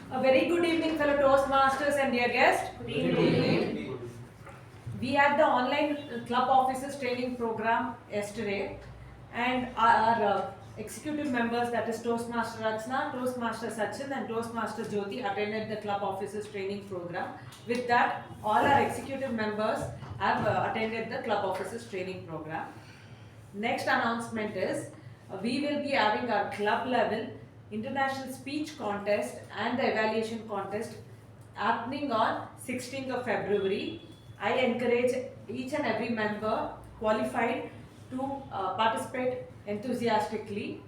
A very good evening, fellow Toastmasters and dear guests. Good evening. We had the online club officers training program yesterday, and our executive members, that is Toastmaster Rachna, Toastmaster Sachin, and Toastmaster Jyothi, attended the club officers training program. With that, all our executive members have attended the club officers training program. Next announcement is we will be having our club level international speech contest and the evaluation contest happening on 16th of February. I encourage each and every member qualified to participate enthusiastically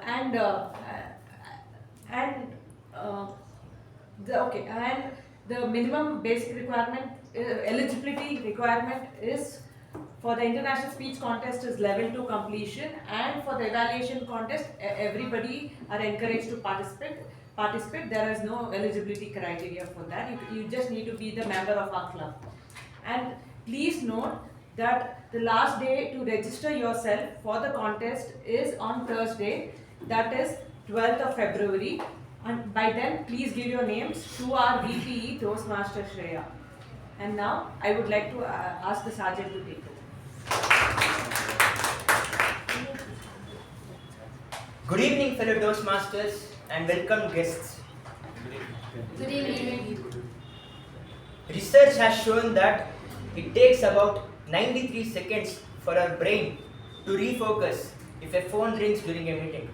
and the minimum basic requirement eligibility requirement is for the international speech contest is level 2 completion, and for the evaluation contest everybody are encouraged to participate. There is no eligibility criteria for that. You just need to be the member of our club. And please note that the last day to register yourself for the contest is on Thursday, that is 12th of February, and by then please give your names to our VPE Toastmaster Shreya. And now I would like to ask the Sergeant to take over. Good evening, fellow Toastmasters, and welcome guests. Good evening. Research has shown that it takes about 93 seconds for our brain to refocus if a phone rings during a meeting.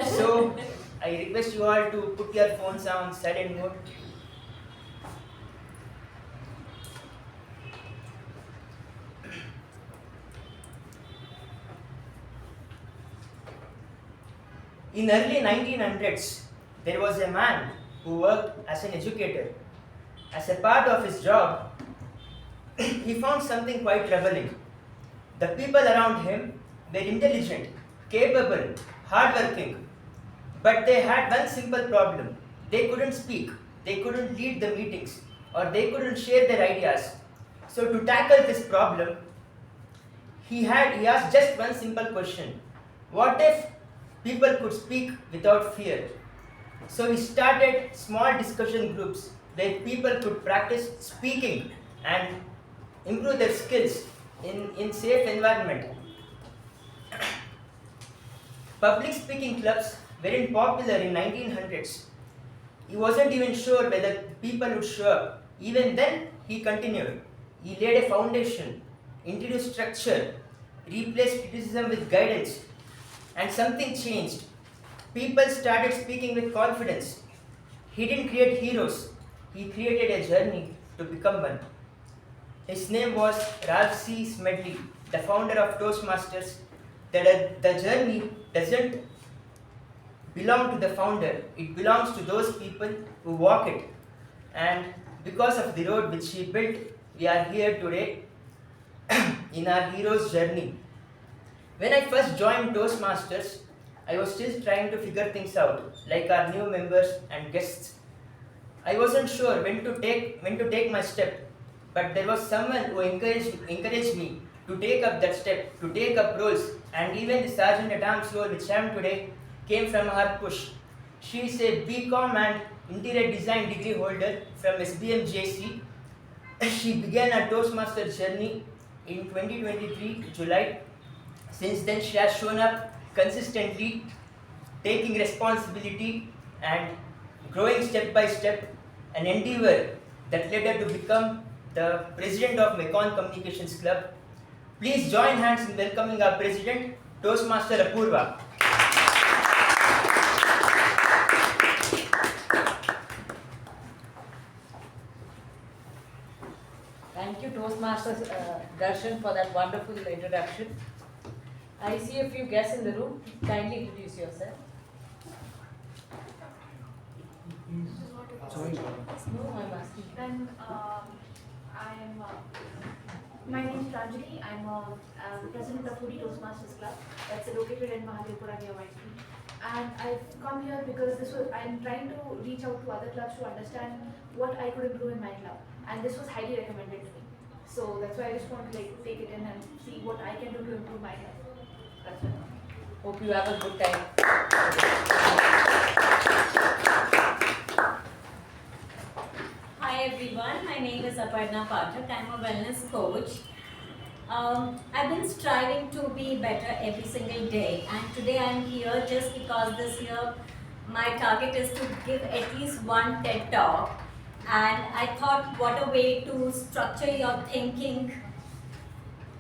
So, I request you all to put your phones on silent mode. In early 1900s, there was a man who worked as an educator. As a part of his job, he found something quite troubling. The people around him were intelligent, capable, hardworking, but they had one simple problem. They couldn't speak, they couldn't lead the meetings, or they couldn't share their ideas. So to tackle this problem, he asked just one simple question. What if people could speak without fear? So he started small discussion groups where people could practice speaking and improve their skills in safe environment. Public speaking clubs weren't popular in 1900s. He wasn't even sure whether people would show up. Even then, he continued. He laid a foundation, introduced structure, replaced criticism with guidance, and something changed. People started speaking with confidence. He didn't create heroes, he created a journey to become one. His name was Ralph C. Smedley, the founder of Toastmasters. The journey doesn't belong to the founder, it belongs to those people who walk it. And because of the road which he built, we are here today in our hero's journey. When I first joined Toastmasters, I was still trying to figure things out, like our new members and guests. I wasn't sure when to take my step, but there was someone who encouraged me to take up that step, to take up roles, and even the Sergeant at Arms role which I am today came from her push. She is a BCom and Interior Design degree holder from SBM JC. She began her Toastmaster journey in 2023 July. Since then, she has shown up consistently, taking responsibility and growing step by step, an endeavor that led her to become the president of Mekong Communications Club. Please join hands in welcoming our president, Toastmaster Apoorva. Thank you, Toastmasters Darshan, for that wonderful introduction. I see a few guests in the room. Kindly introduce yourself. No, I'm asking. Then I am. My name is Ranjani. I'm president of Foodie Toastmasters Club. That's located in Mahadevpura near Whitehall. And I've come here because I'm trying to reach out to other clubs to understand what I could improve in my club. And this was highly recommended to me. So that's why I just want to take it in and see what I can do to improve my club. That's it. Hope you have a good time. Pathak. I'm a wellness coach. I've been striving to be better every single day, and today I'm here just because this year my target is to give at least one TED talk. And I thought, what a way to structure your thinking.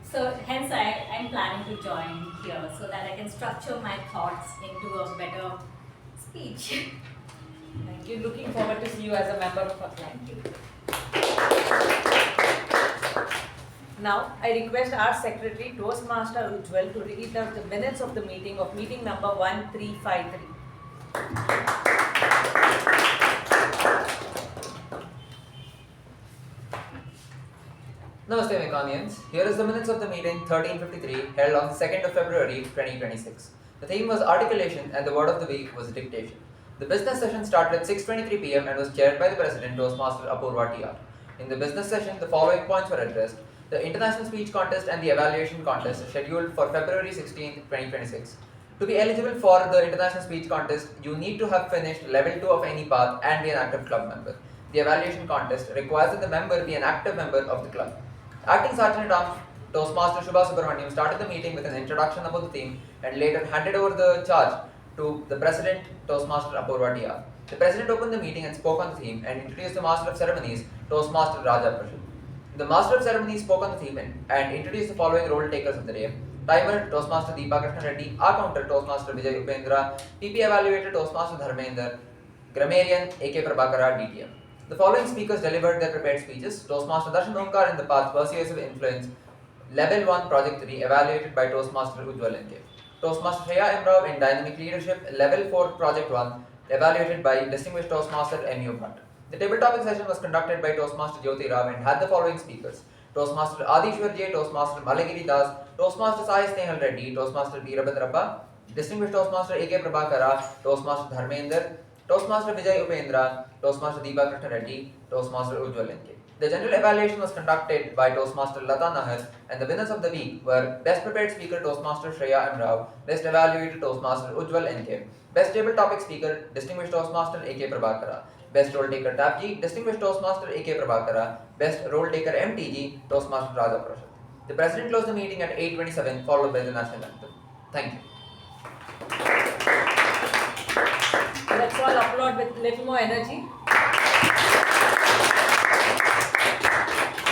So hence I'm planning to join here so that I can structure my thoughts into a better speech. Thank you. Looking forward to see you as a member of our club. Thank you. Now, I request our secretary, Toastmaster Ujwal, to read out the minutes of the meeting number 1353. Namaste Mekanians. Here is the minutes of the meeting 1353 held on 2nd of February 2026. The theme was articulation and the word of the week was dictation. The business session started at 6:23 p.m. and was chaired by the President, Toastmaster Apoorva TR. In the business session, the following points were addressed. The International Speech Contest and the Evaluation Contest are scheduled for February 16, 2026. To be eligible for the International Speech Contest, you need to have finished level 2 of any path and be an active club member. The Evaluation Contest requires that the member be an active member of the club. Acting Sergeant at Arms Toastmaster Shuba started the meeting with an introduction about the theme and later handed over the charge to the President, Toastmaster Apoorva TR. The President opened the meeting and spoke on the theme and introduced the Master of Ceremonies, Toastmaster Prasath. The Master of Ceremonies spoke on the theme and introduced the following role takers of the day. Timer, Toastmaster Deepa Our counter, Toastmaster Vijay, Upendra. PP Evaluator, Toastmaster Dharmender. Grammarian, A K Prabhakara, DTM. The following speakers delivered their prepared speeches. Toastmaster Darshan in the path Persuasive Influence, Level 1 Project 3, evaluated by Toastmaster Ujwal NK. Toastmaster Shreya in Dynamic Leadership, Level 4 Project 1, evaluated by Distinguished Toastmaster MU Bhatt. The table topic session was conducted by Toastmaster Jyothi Rao and had the following speakers. Toastmaster Adishwar J, Toastmaster Malagiri Das, Toastmaster Sai Snehal Reddy, Toastmaster Veerabadrappa, Distinguished Toastmaster A K Prabhakara, Toastmaster Dharmender, Toastmaster Vijay Upendra, Toastmaster Deepa Toastmaster Ujwal NK. The general evaluation was conducted by Toastmaster Latha and the winners of the week were Best Prepared Speaker Toastmaster Shreya Rao, Best Evaluator Toastmaster Ujwal NK, Best Table Topic Speaker Distinguished Toastmaster A K Prabhakara, Best Role Taker TAPG Distinguished Toastmaster A K Prabhakara, Best Role Taker MTG Toastmaster Prasath. The President closed the meeting at 8:27 followed by the National Anthem. Thank you. Let's all applaud with little more energy.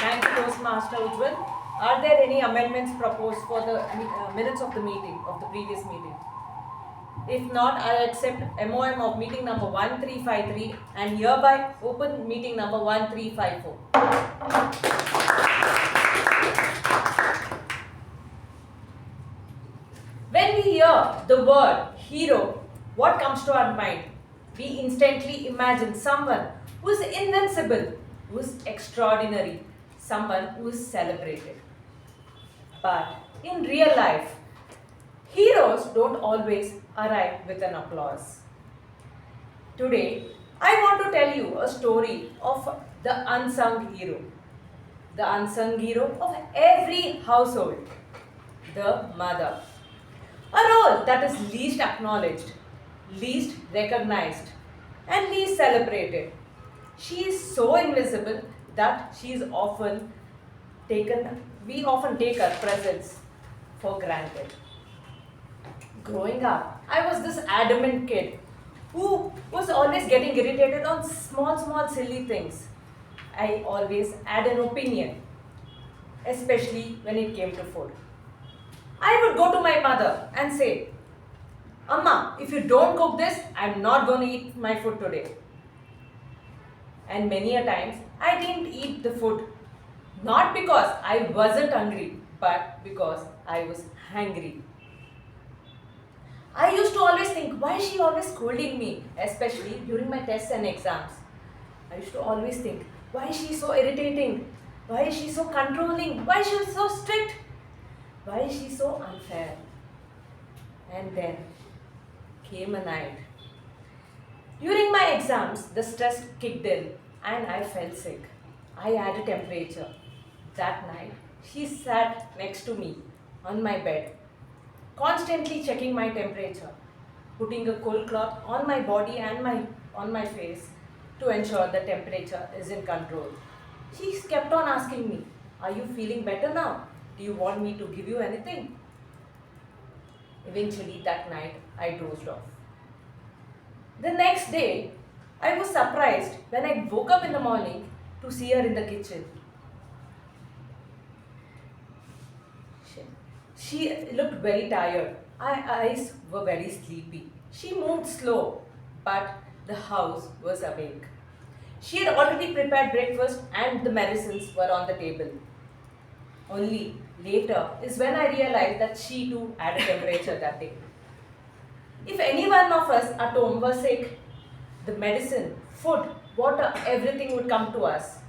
Thank you, Toastmaster Ujwal. Are there any amendments proposed for the minutes of the meeting, of the previous meeting? If not, I accept MOM of meeting number 1353 and hereby open meeting number 1354. When we hear the word hero, what comes to our mind? We instantly imagine someone who is invincible, who is extraordinary, someone who is celebrated. But in real life, heroes don't always arrive with an applause. Today, I want to tell you a story of the unsung hero. The unsung hero of every household, the mother. A role that is least acknowledged, least recognized, and least celebrated. She is so invisible that she is often we often take her presence for granted. Growing up, I was this adamant kid who was always getting irritated on small silly things. I always had an opinion, especially when it came to food. I would go to my mother and say, Amma, if you don't cook this, I'm not going to eat my food today. And many a times, I didn't eat the food, not because I wasn't hungry, but because I was hungry. I used to always think, why is she always scolding me, especially during my tests and exams? I used to always think, why is she so irritating? Why is she so controlling? Why is she so strict? Why is she so unfair? And then came a night. During my exams, the stress kicked in and I felt sick. I had a temperature. That night, she sat next to me on my bed, constantly checking my temperature, putting a cold cloth on my body and on my face to ensure the temperature is in control. She kept on asking me, "Are you feeling better now? Do you want me to give you anything?" Eventually that night I dozed off. The next day, I was surprised when I woke up in the morning to see her in the kitchen. She looked very tired. Her eyes were very sleepy. She moved slow, but the house was awake. She had already prepared breakfast and the medicines were on the table. Only later is when I realized that she too had a temperature that day. If any one of us at home was sick, the medicine, food, water, everything would come to us.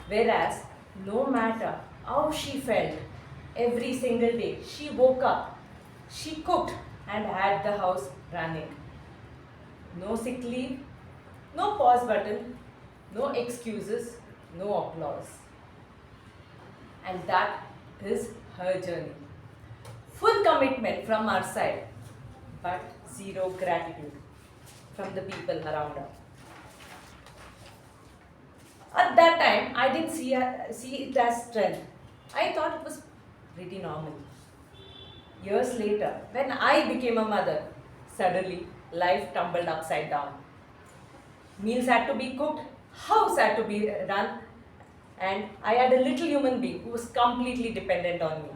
Whereas, no matter how she felt, every single day she woke up, she cooked and had the house running. No sick leave, no pause button, no excuses, no applause. And that is her journey. Full commitment from our side, but zero gratitude from the people around her. At that time, I didn't see it as strength. I thought it was pretty normal. Years later, when I became a mother, suddenly life tumbled upside down. Meals had to be cooked, house had to be run, and I had a little human being who was completely dependent on me.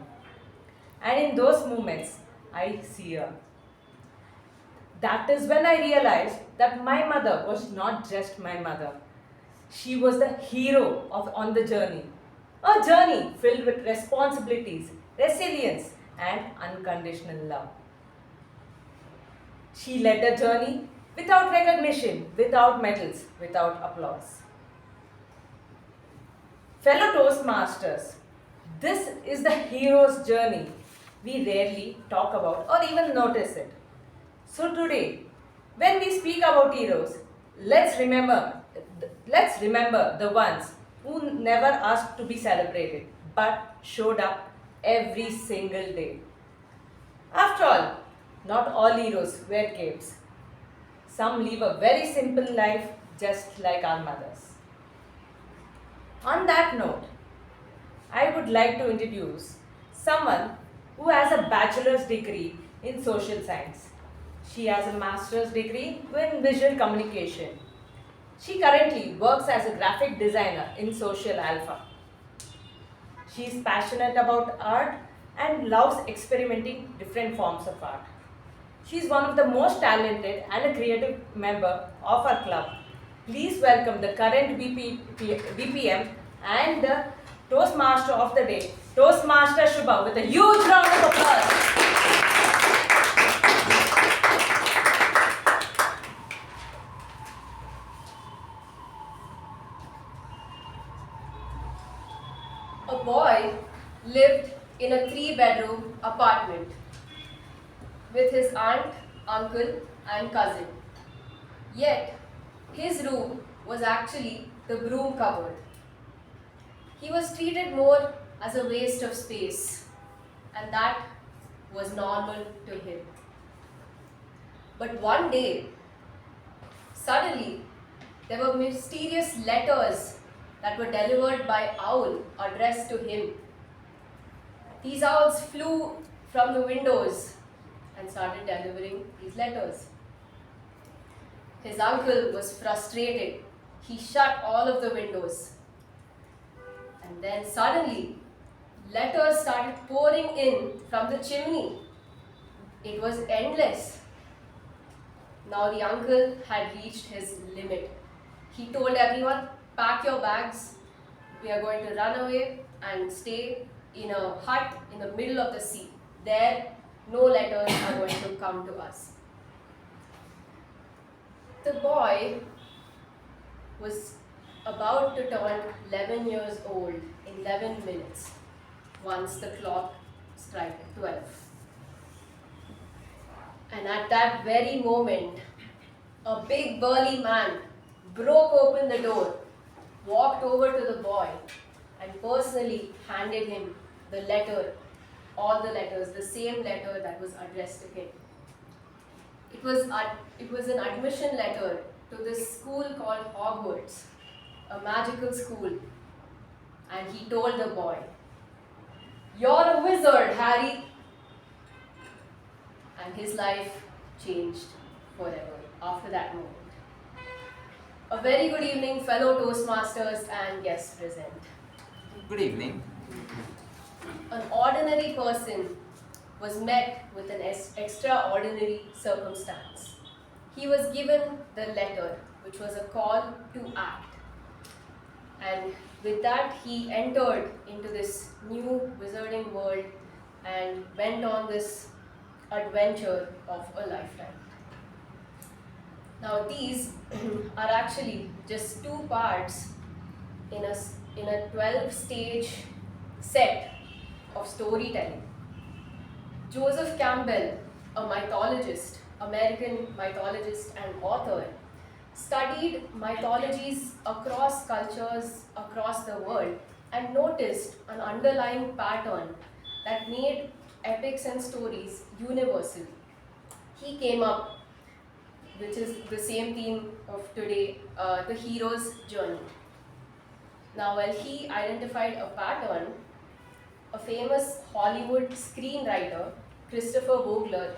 And in those moments, I see her. That is when I realized that my mother was not just my mother. She was the hero on the journey. A journey filled with responsibilities, resilience, and unconditional love. She led a journey without recognition, without medals, without applause. Fellow Toastmasters, this is the hero's journey we rarely talk about or even notice it. So today, when we speak about heroes, let's remember the ones who never asked to be celebrated but showed up every single day. After all, not all heroes wear capes. Some live a very simple life just like our mothers. On that note, I would like to introduce someone who has a bachelor's degree in social science. She has a master's degree in visual communication. She currently works as a graphic designer in Social Alpha. She is passionate about art and loves experimenting different forms of art. She is one of the most talented and a creative member of our club. Please welcome the current VPM and the Toastmaster of the day, Toastmaster Shuba, with a huge round of applause. A boy lived in a 3-bedroom apartment with his aunt, uncle, and cousin. Yet, his room was actually the broom cupboard. He was treated more as a waste of space, and that was normal to him. But one day, suddenly, there were mysterious letters that were delivered by owl addressed to him. These owls flew from the windows and started delivering these letters. His uncle was frustrated. He shut all of the windows. And then suddenly, letters started pouring in from the chimney. It was endless. Now the uncle had reached his limit. He told everyone, "Pack your bags. We are going to run away and stay in a hut in the middle of the sea. There, no letters are going to come to us." The boy was about to turn 11 years old in 11 minutes once the clock struck 12. And at that very moment, a big burly man broke open the door, walked over to the boy, and personally handed him the letter, all the letters, the same letter that was addressed to him. It was an admission letter to this school called Hogwarts, a magical school and he told the boy, "You're a wizard, Harry." And his life changed forever after that moment. A very good evening, fellow Toastmasters and guests present. Good evening. An ordinary person was met with an extraordinary circumstance. He was given the letter, which was a call to act. And with that, he entered into this new wizarding world and went on this adventure of a lifetime. Now, these are actually just two parts in a 12-stage set of storytelling. Joseph Campbell, a mythologist, American mythologist and author, studied mythologies across cultures across the world and noticed an underlying pattern that made epics and stories universal. He came up, which is the same theme of today, the hero's journey. Now, while he identified a pattern, a famous Hollywood screenwriter, Christopher Vogler,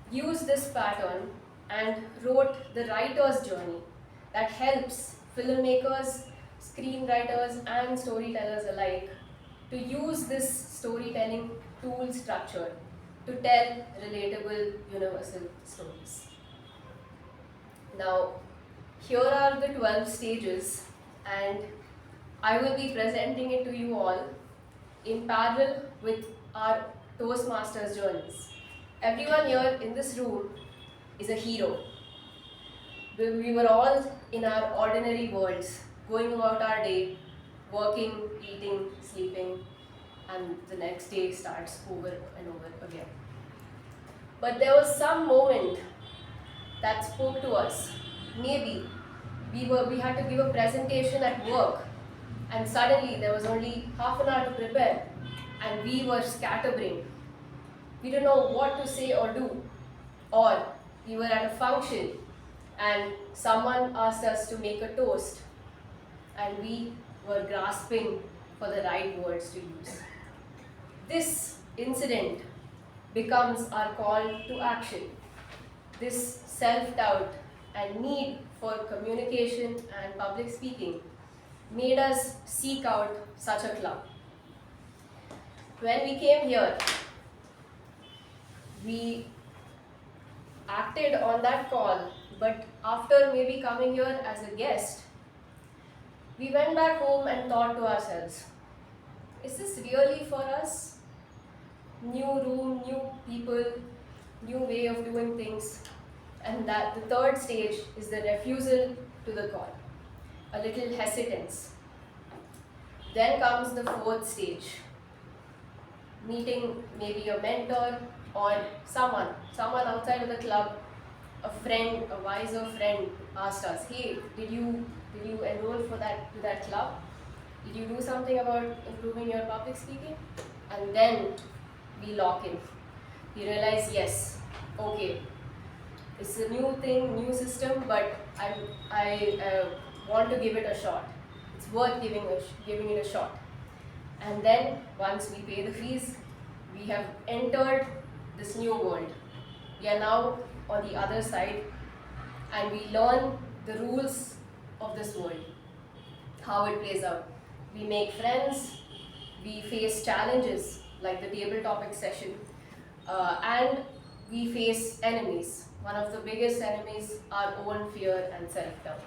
used this pattern and wrote the writer's journey that helps filmmakers, screenwriters, and storytellers alike to use this storytelling tool structure to tell relatable, universal stories. Now, here are the 12 stages, and I will be presenting it to you all in parallel with our Toastmasters journeys. Everyone here in this room is a hero. We were all in our ordinary worlds, going about our day, working, eating, sleeping, and the next day starts over and over again. But there was some moment that spoke to us. Maybe we had to give a presentation at work, and suddenly there was only half an hour to prepare, and we were scatterbrained. We didn't know what to say or do. Or we were at a function and someone asked us to make a toast, and we were grasping for the right words to use. This incident becomes our call to action. This self-doubt and need for communication and public speaking made us seek out such a club. When we came here, we acted on that call, but after maybe coming here as a guest, we went back home and thought to ourselves, is this really for us? New room, new people, new way of doing things. And that the third stage is the refusal to the call, a little hesitance. Then comes the fourth stage, meeting maybe a mentor or someone outside of the club, a friend, a wiser friend asked us, hey, did you enroll to that club? Did you do something about improving your public speaking? And then we lock in. We realize, yes, okay, it's a new thing, new system, but I want to give it a shot. It's worth giving it a shot. And then once we pay the fees, we have entered this new world. We are now on the other side, and we learn the rules of this world, how it plays out. We make friends, we face challenges like the table topic session, and we face enemies. One of the biggest enemies, our own fear and self-doubt.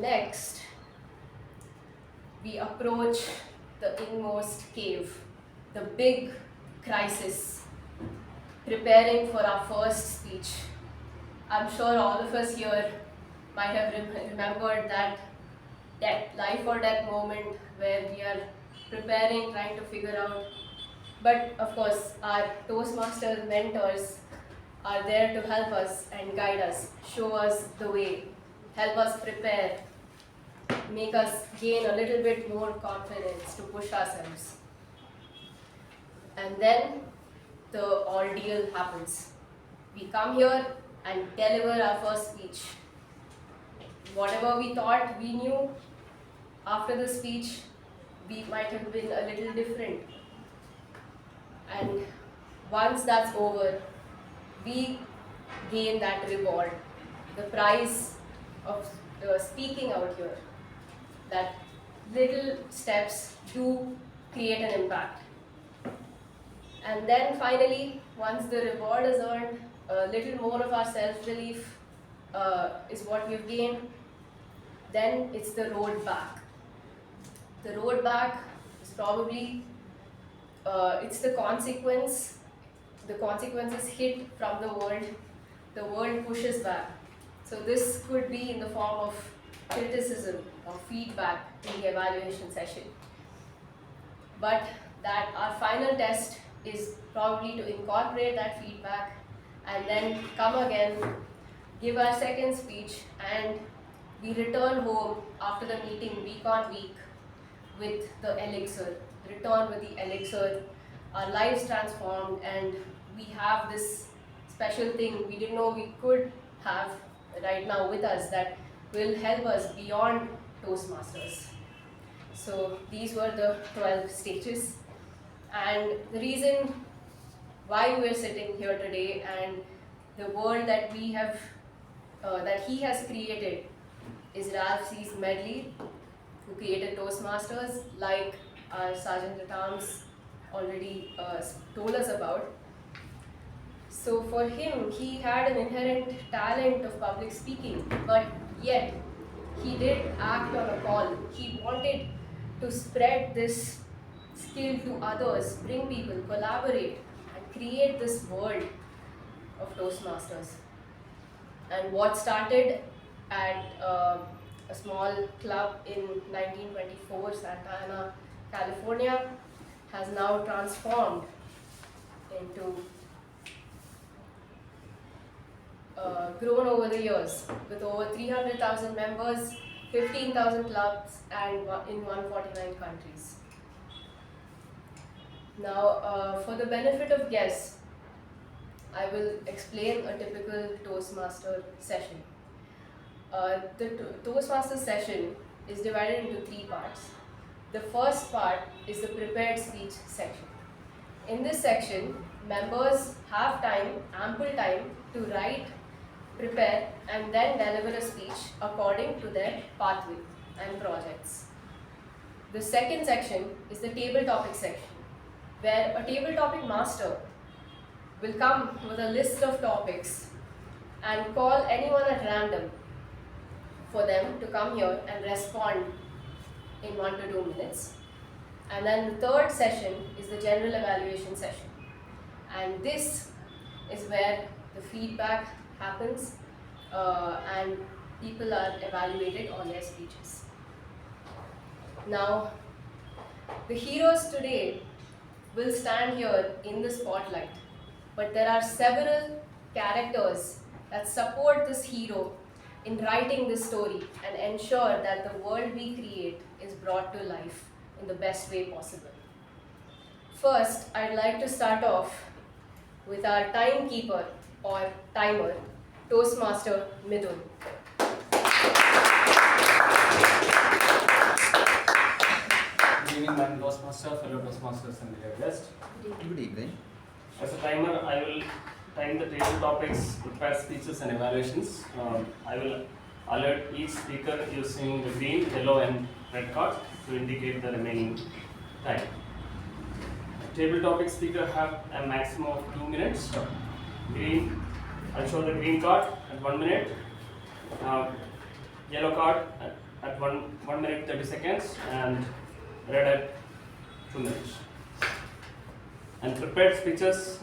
Next, we approach the inmost cave, the big crisis, preparing for our first speech. I'm sure all of us here might have remembered that life or death moment where we are preparing, trying to figure out. But of course, our Toastmasters mentors are there to help us and guide us, show us the way, help us prepare, make us gain a little bit more confidence to push ourselves. And then the ordeal happens. We come here and deliver our first speech. whatever we thought we knew after the speech, we might have been a little different. And once that's over, we gain that reward, the prize of speaking out here. That little steps do create an impact. And then finally, once the reward is earned, a little more of our self-relief is what we've gained. Then it's the road back. The road back is probably, it's the consequence. The consequences hit from the world pushes back. So this could be in the form of criticism or feedback in the evaluation session. But that our final test is probably to incorporate that feedback and then come again, give our second speech, and we return home after the meeting week on week with the elixir. Return with the elixir, our lives transformed, and we have this special thing we didn't know we could have right now with us that will help us beyond Toastmasters. So these were the 12 stages, and the reason why we're sitting here today and the world that we have, that he has created is Ralph C's medley, who created Toastmasters, like our Sergeant at Arms already told us about. So for him, he had an inherent talent of public speaking, but yet he did act on a call. He wanted to spread this skill to others, bring people, collaborate, and create this world of Toastmasters. And what started at a small club in 1924, Santa Ana, California, has now transformed into grown over the years with over 300,000 members, 15,000 clubs, and in 149 countries. Now, for the benefit of guests, I will explain a typical Toastmaster session. The Toastmaster session is divided into 3 parts. The first part is the prepared speech section. In this section, members have time, ample time, to write, prepare, and then deliver a speech according to their pathway and projects. The second section is the table topic section, where a table topic master will come with a list of topics and call anyone at random for them to come here and respond in 1 to 2 minutes. And then the third session is the general evaluation session. And this is where the feedback happens and people are evaluated on their speeches. Now, the heroes today will stand here in the spotlight, but there are several characters that support this hero in writing this story and ensure that the world we create is brought to life in the best way possible. First, I'd like to start off with our timekeeper or timer, Toastmaster Midhun. Good evening, Madam Toastmaster, fellow Toastmasters, and dear guests. Good evening. As a timer, I will time the table topics, prepare speeches, and evaluations. I will alert each speaker using the green, yellow, and red card to indicate the remaining time. Table topic speaker have a maximum of 2 minutes. Green, I'll show the green card at 1 minute. Yellow card at 1 minute 30 seconds, and red at 2 minutes. And prepared speeches,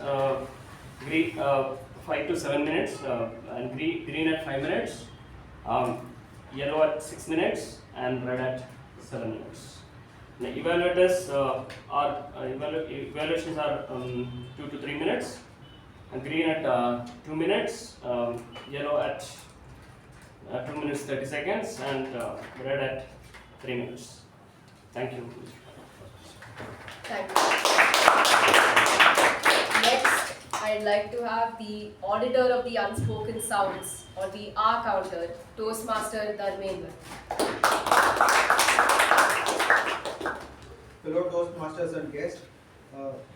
green 5 to 7 minutes, and green at 5 minutes, yellow at 6 minutes, and red at 7 minutes. The evaluators evaluations are 2 to 3 minutes, and green at 2 minutes, yellow at 2 minutes 30 seconds, and red at 3 minutes. Thank you. Thank you. Next, I'd like to have the auditor of the unspoken sounds, or the R counter, Toastmaster Dharmender. Fellow Toastmasters and guests,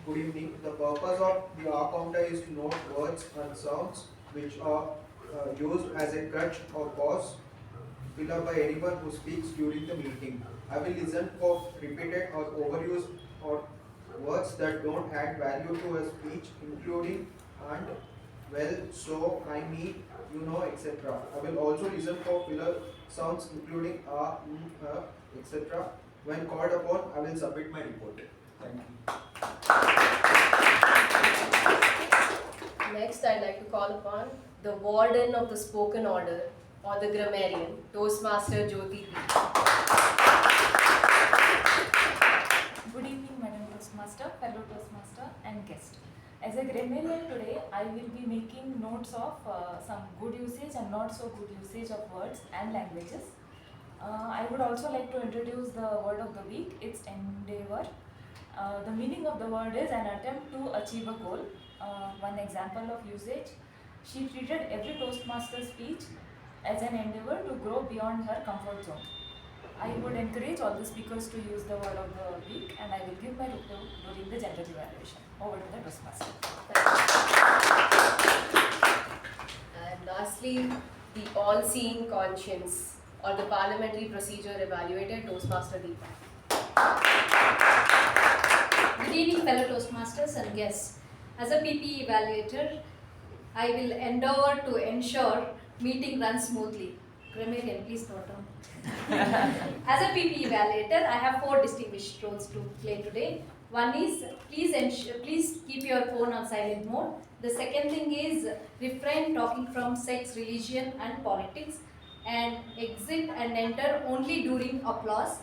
good evening. The purpose of the R counter is to note words and sounds which are used as a crutch or pause filler by anyone who speaks during the meeting. I will listen for repeated or overused or words that don't add value to a speech, including and, well, so, I mean, you know, etc. I will also listen for filler sounds including etc. When called upon, I will submit my report. Thank you. Next, I'd like to call upon the warden of the spoken order, or the grammarian, Toastmaster Jyothi P. Good evening, Madam Toastmaster, fellow Toastmaster and guest. As a grammarian today, I will be making notes of some good usage and not so good usage of words and languages. I would also like to introduce the word of the week. It's endeavor. The meaning of the word is an attempt to achieve a goal. One example of usage: she treated every Toastmaster speech as an endeavor to grow beyond her comfort zone. I would encourage all the speakers to use the word of the week, and I will give my report during the general evaluation. Over to the Toastmaster. And lastly, the all-seeing conscience, or the parliamentary procedure evaluator, Toastmaster Deepa. Good evening, fellow Toastmasters and guests. As a PP evaluator, I will endeavor to ensure meeting runs smoothly. Grammarian, please note down. As a PP evaluator, I have 4 distinguished roles to play today. One is please keep your phone on silent mode. The second thing is refrain talking from sex, religion and politics, and exit and enter only during applause,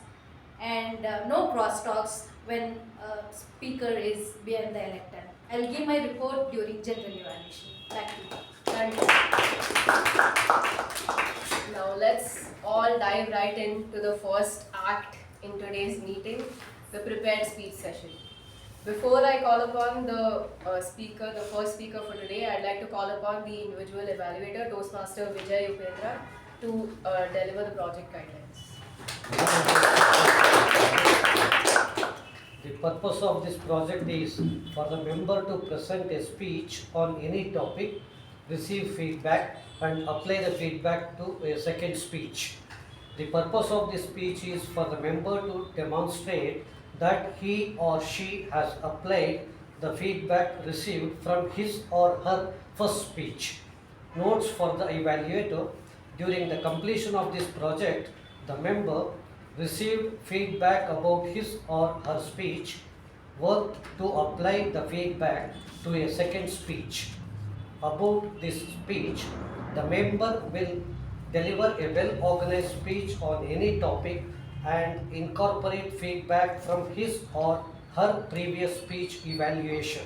and no crosstalks when speaker is behind the lectern. I'll give my report during general evaluation. Back to you. Thank you. Now let's all dive right into the first act in today's meeting, the prepared speech session. Before I call upon the first speaker for today, I'd like to call upon the individual evaluator, Toastmaster Vijay Upendra, to deliver the project guidelines. The purpose of this project is for the member to present a speech on any topic, receive feedback and apply the feedback to a second speech. The purpose of this speech is for the member to demonstrate that he or she has applied the feedback received from his or her first speech. Notes for the evaluator: during the completion of this project, the member received feedback about his or her speech, worked to apply the feedback to a second speech. About this speech, the member will deliver a well-organized speech on any topic and incorporate feedback from his or her previous speech evaluation.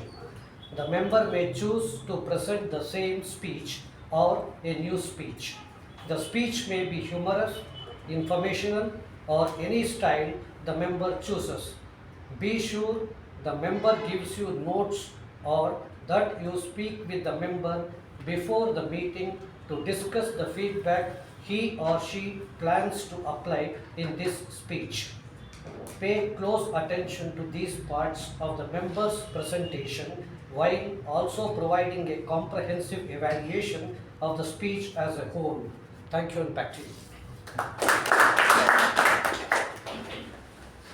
The member may choose to present the same speech or a new speech. The speech may be humorous, informational, or any style the member chooses. Be sure the member gives you notes or that you speak with the member before the meeting to discuss the feedback he or she plans to apply in this speech. Pay close attention to these parts of the member's presentation while also providing a comprehensive evaluation of the speech as a whole. Thank you, and back to you.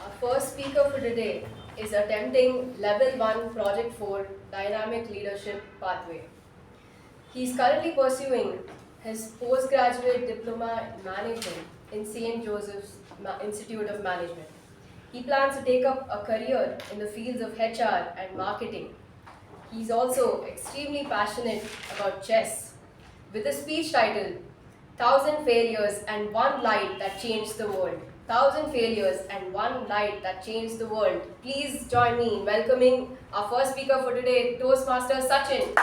Our first speaker for today is attempting Level 1 Project 4 Dynamic Leadership Pathway. He is currently pursuing his postgraduate diploma in management in St. Joseph's Institute of Management. He plans to take up a career in the fields of HR and marketing. He is also extremely passionate about chess, with a speech title, 1,000 Failures and One Light That Changed the World. 1,000 Failures and One Light That Changed the World. Please join me in welcoming our first speaker for today, Toastmaster Sachin.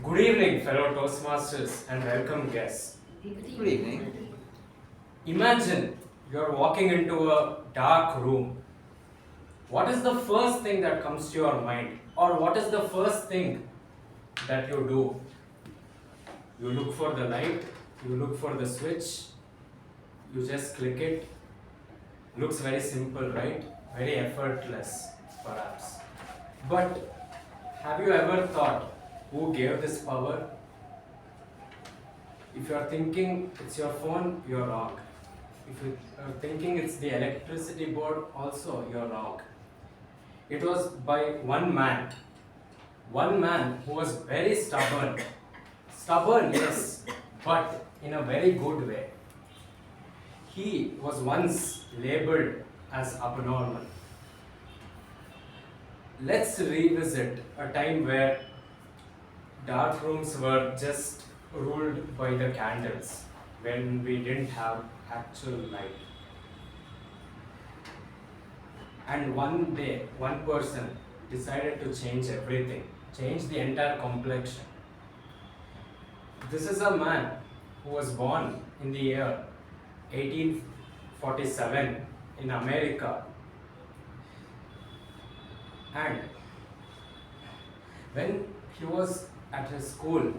Good evening, fellow Toastmasters and welcome guests. Good evening. Imagine you're walking into a dark room. What is the first thing that comes to your mind? Or what is the first thing that you do? You look for the light, you look for the switch, you just click it. Looks very simple, right? Very effortless, perhaps. But have you ever thought who gave this power? If you are thinking it's your phone, you're wrong. If you are thinking it's the electricity board, also you're wrong. It was by one man who was very stubborn. Stubborn, yes, but in a very good way. He was once labeled as abnormal. Let's revisit a time where dark rooms were just ruled by the candles, when we didn't have actual light. And one day, one person decided to change everything, change the entire complexion. This is a man who was born in the year 1847 in America. And when he was at his school,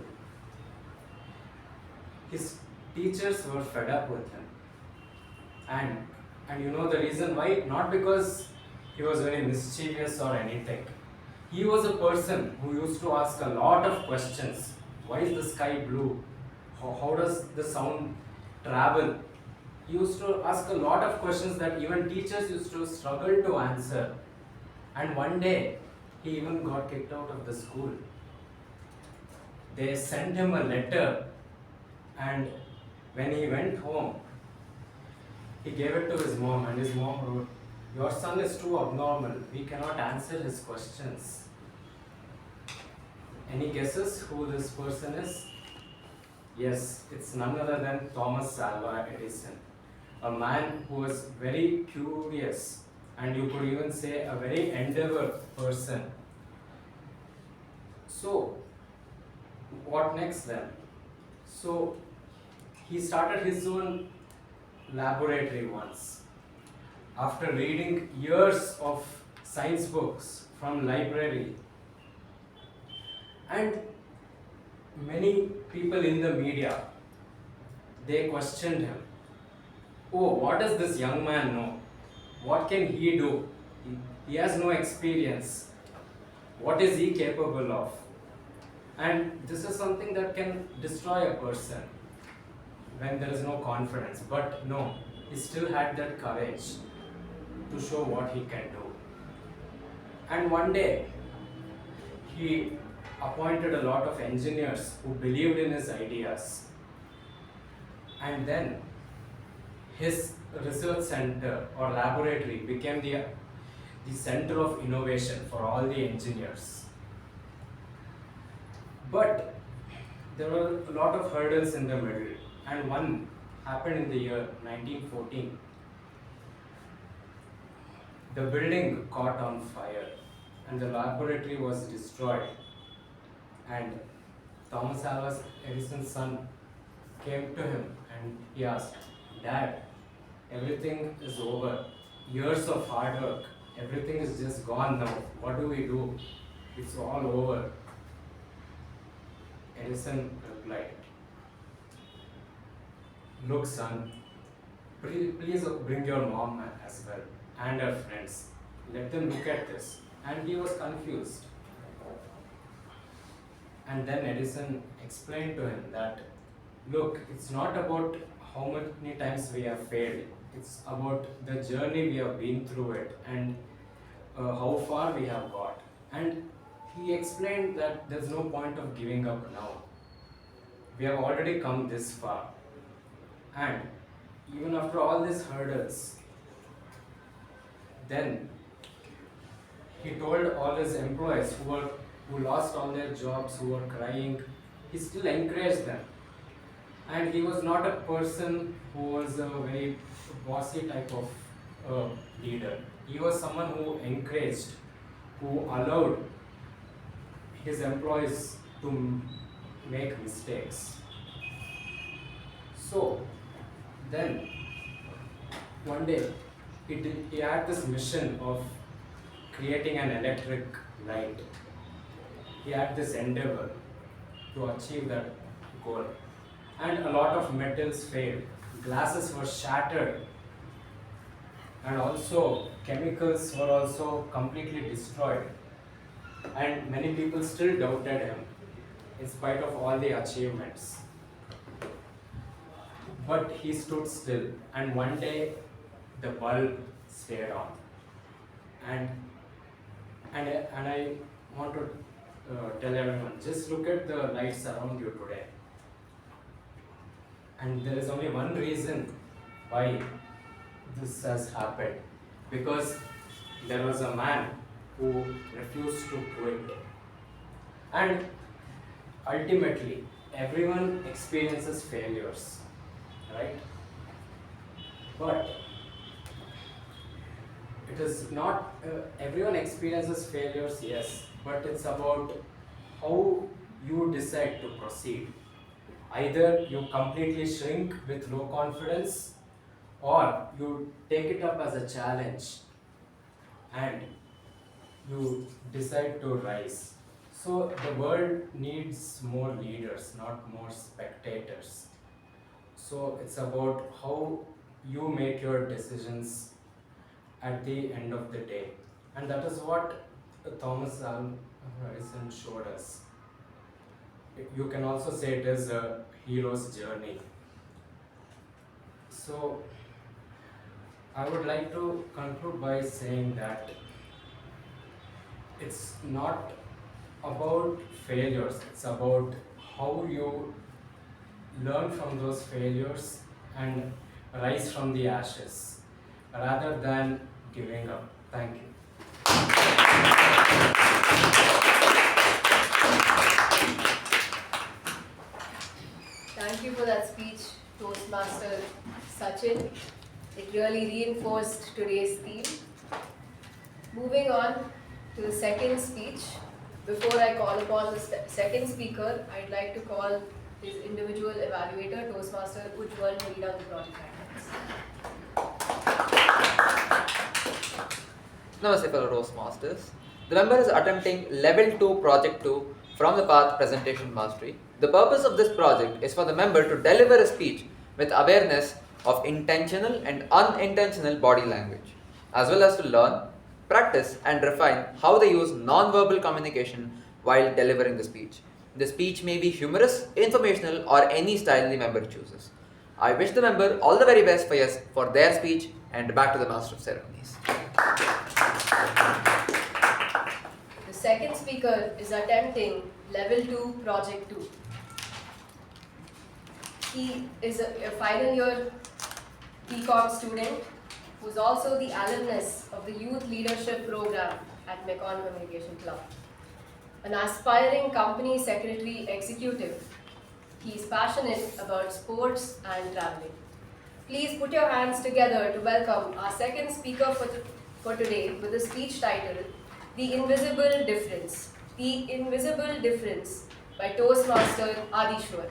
his teachers were fed up with him. And you know the reason why? Not because he was very mischievous or anything. He was a person who used to ask a lot of questions. Why is the sky blue? How does the sound travel? He used to ask a lot of questions that even teachers used to struggle to answer. And one day, he even got kicked out of the school. They sent him a letter, and when he went home, he gave it to his mom, and his mom wrote, "Your son is too abnormal. We cannot answer his questions." Any guesses who this person is? Yes, it's none other than Thomas Alva Edison, a man who was very curious, and you could even say a very endeavor person. So, what next then? So, he started his own laboratory once. After reading years of science books from library, and many people in the media, they questioned him. Oh, what does this young man know? What can he do? He has no experience. What is he capable of? And this is something that can destroy a person when there is no confidence. But no, he still had that courage to show what he can do. And one day, he appointed a lot of engineers who believed in his ideas. And then his research center or laboratory became the center of innovation for all the engineers. But there were a lot of hurdles in the middle, and one happened in the year 1914. The building caught on fire and the laboratory was destroyed, and Thomas Alva Edison's son came to him and he asked, "Dad, everything is over. Years of hard work, everything is just gone now. What do we do? It's all over." Edison replied, "Look, son, please bring your mom as well and her friends. Let them look at this." And he was confused. And then Edison explained to him that, look, it's not about how many times we have failed. It's about the journey we have been through it and how far we have got. And he explained that there's no point of giving up now. We have already come this far. And even after all these hurdles, then he told all his employees who lost all their jobs, who were crying, he still encouraged them. And he was not a person who was a very bossy type of leader. He was someone who encouraged, who allowed his employees to make mistakes. So then one day he had this mission of creating an electric light. He had this endeavor to achieve that goal. And a lot of metals failed. Glasses were shattered. And also chemicals were also completely destroyed. And many people still doubted him in spite of all the achievements. But he stood still, and one day the bulb stayed on. And I want to tell everyone, just look at the lights around you today. And there is only one reason why this has happened. Because there was a man who refused to quit. And ultimately, everyone experiences failures, right? But it is not, everyone experiences failures, yes, but it's about how you decide to proceed. Either you completely shrink with low confidence, or you take it up as a challenge and you decide to rise. So the world needs more leaders, not more spectators. So it's about how you make your decisions at the end of the day. And that is what Thomas Alva Edison showed us. You can also say it is a hero's journey. So I would like to conclude by saying that it's not about failures, it's about how you learn from those failures and rise from the ashes rather than giving up. Thank you. Thank you for that speech, Toastmaster Sachin. It really reinforced today's theme. Moving on to the second speech. Before I call upon the second speaker, I'd like to call his individual evaluator, Toastmaster Ujwal, to read out the project items. Namaste fellow Toastmasters. The member is attempting Level 2 Project 2 from the path Presentation Mastery. The purpose of this project is for the member to deliver a speech with awareness of intentional and unintentional body language, as well as to learn, practice and refine how they use non-verbal communication while delivering the speech. The speech may be humorous, informational or any style the member chooses. I wish the member all the very best for their speech, and back to the Master of Ceremonies. The second speaker is attempting Level 2 Project 2. He is a final year BCom student who is also the alumnus of the Youth Leadership Program at Mekon Communication Club. An aspiring company secretary executive, he is passionate about sports and traveling. Please put your hands together to welcome our second speaker for today with the speech title, The Invisible Difference. The Invisible Difference by Toastmaster Adishwar.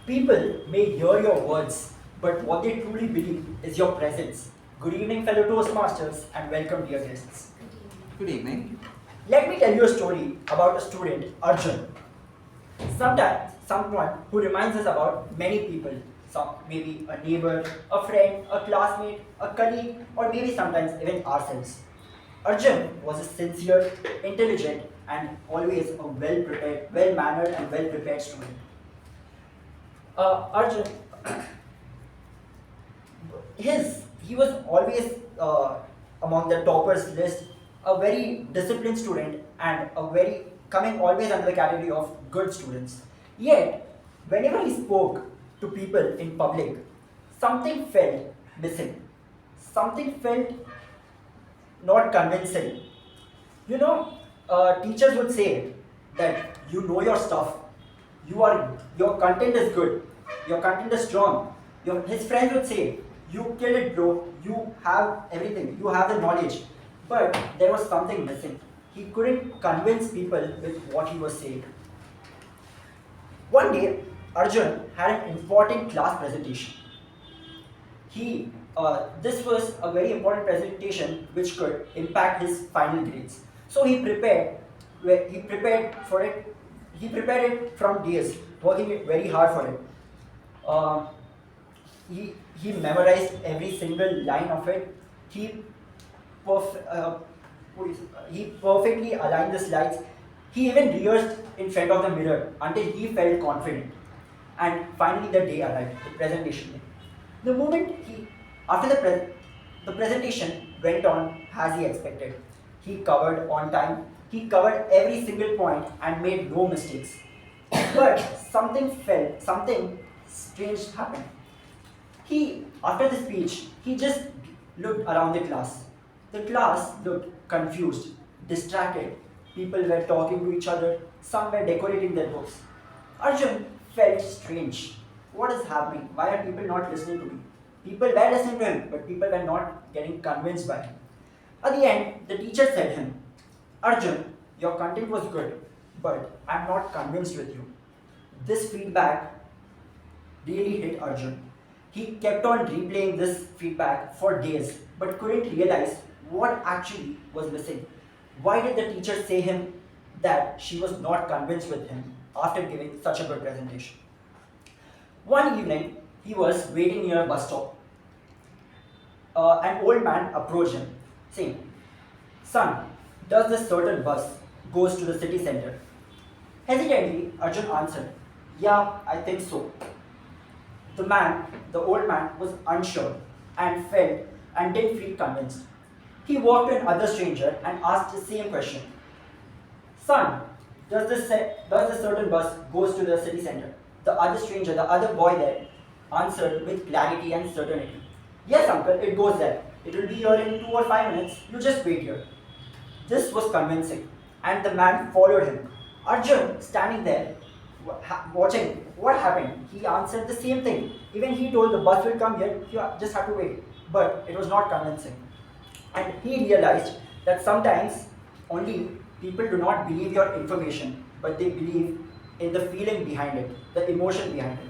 People may hear your words, but what they truly believe is your presence. Good evening, fellow Toastmasters, and welcome, dear guests. Good evening. Let me tell you a story about a student, Arjun. Sometimes, someone who reminds us about many people. Maybe a neighbor, a friend, a classmate, a colleague, or maybe sometimes even ourselves. Arjun was a sincere, intelligent, and always a well-prepared, well-mannered, and well-prepared student. Arjun, he was always among the toppers list, a very disciplined student and coming always under the category of good students. Yet, whenever he spoke to people in public, something felt missing. Something felt not convincing. You know, teachers would say that you know your stuff. Your content is good, your content is strong. His friends would say, You killed it, bro. You have everything. You have the knowledge. But there was something missing. He couldn't convince people with what he was saying. One day, Arjun had an important class presentation. This was a very important presentation which could impact his final grades. So he prepared for it. He prepared it from days, working it very hard for it. He memorized every single line of it. He perfectly aligned the slides. He even rehearsed in front of the mirror until he felt confident. And finally, the day arrived, the presentation day. The moment after the presentation went on as he expected. He covered on time. He covered every single point and made no mistakes. But something strange happened. After the speech, he just looked around the class. The class looked confused, distracted. People were talking to each other. Some were decorating their books. Arjun felt strange. What is happening? Why are people not listening to me? People were listening to him, but people were not getting convinced by him. At the end, the teacher said to him, Arjun, your content was good, but I'm not convinced with you. This feedback really hit Arjun. He kept on replaying this feedback for days, but couldn't realize what actually was missing. Why did the teacher say him that she was not convinced with him after giving such a good presentation? One evening, he was waiting near a bus stop. An old man approached him, saying, Son, does this certain bus goes to the city center? Hesitantly, Arjun answered, Yeah, I think so. The old man, was unsure and didn't feel convinced. He walked to another stranger and asked the same question. Son, does this certain bus goes to the city center? The other stranger, the other boy there, answered with clarity and certainty. Yes, uncle, it goes there. It will be here in 2 or 5 minutes. You just wait here. This was convincing, and the man followed him. Arjun, standing there, watching what happened, he answered the same thing. Even he told the bus will come here, you just have to wait. But it was not convincing. And he realized that sometimes only people do not believe your information, but they believe in the feeling behind it, the emotion behind it.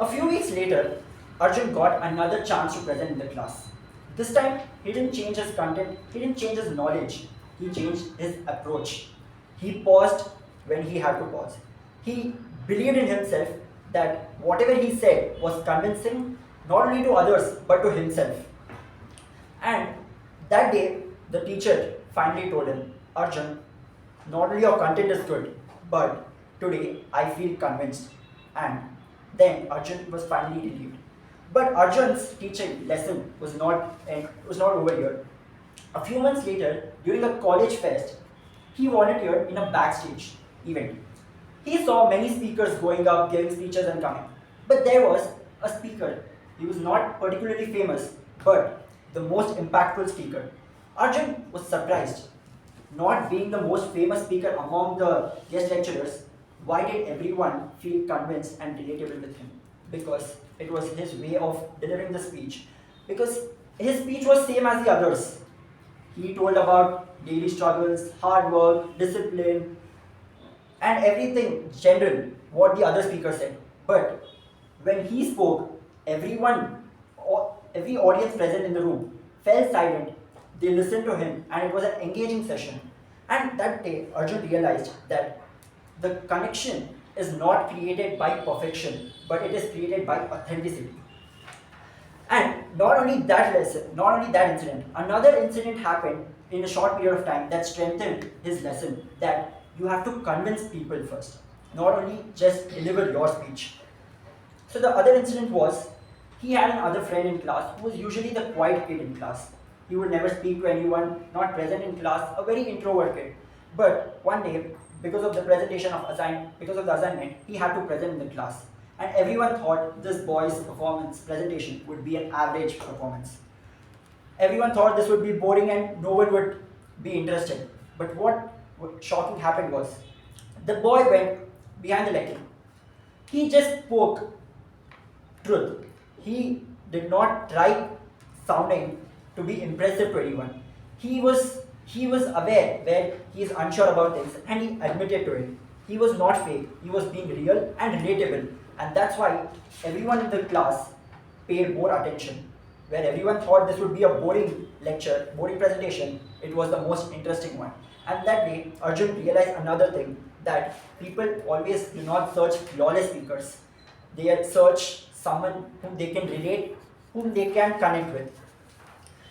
A few weeks later, Arjun got another chance to present in the class. This time, he didn't change his content, he didn't change his knowledge, he changed his approach. He paused when he had to pause. He believed in himself that whatever he said was convincing not only to others but to himself. And that day, the teacher finally told him, Arjun, not only your content is good, but today I feel convinced. And then Arjun was finally relieved. But Arjun's teaching lesson was not over here. A few months later, during a college fest, he volunteered in a backstage event. He saw many speakers going up, giving speeches and coming. But there was a speaker. He was not particularly famous, but the most impactful speaker. Arjun was surprised. Not being the most famous speaker among the guest lecturers, why did everyone feel convinced and relatable with him? Because it was his way of delivering the speech. Because his speech was same as the others. He told about daily struggles, hard work, discipline, and everything general, what the other speaker said. But when he spoke, every audience present in the room fell silent. They listened to him, and it was an engaging session. And that day, Arjun realized that the connection is not created by perfection, but it is created by authenticity. And not only that incident, another incident happened in a short period of time that strengthened his lesson that you have to convince people first, not only just deliver your speech. So the other incident was, he had another friend in class who was usually the quiet kid in class. He would never speak to anyone, not present in class, a very introvert kid. But one day, because of the assignment, he had to present in the class. And everyone thought this boy's presentation would be an average performance. Everyone thought this would be boring and no one would be interested. But what shocking happened was, the boy went behind the lectern. He just spoke truth. He did not try sounding to be impressive to anyone. He was aware where he is unsure about things and he admitted to it. He was not fake, he was being real and relatable, and that's why everyone in the class paid more attention. Where everyone thought this would be a boring lecture, boring presentation, it was the most interesting one. And that day, Arjun realized another thing, that people always do not search flawless speakers. They search someone whom they can relate, whom they can connect with.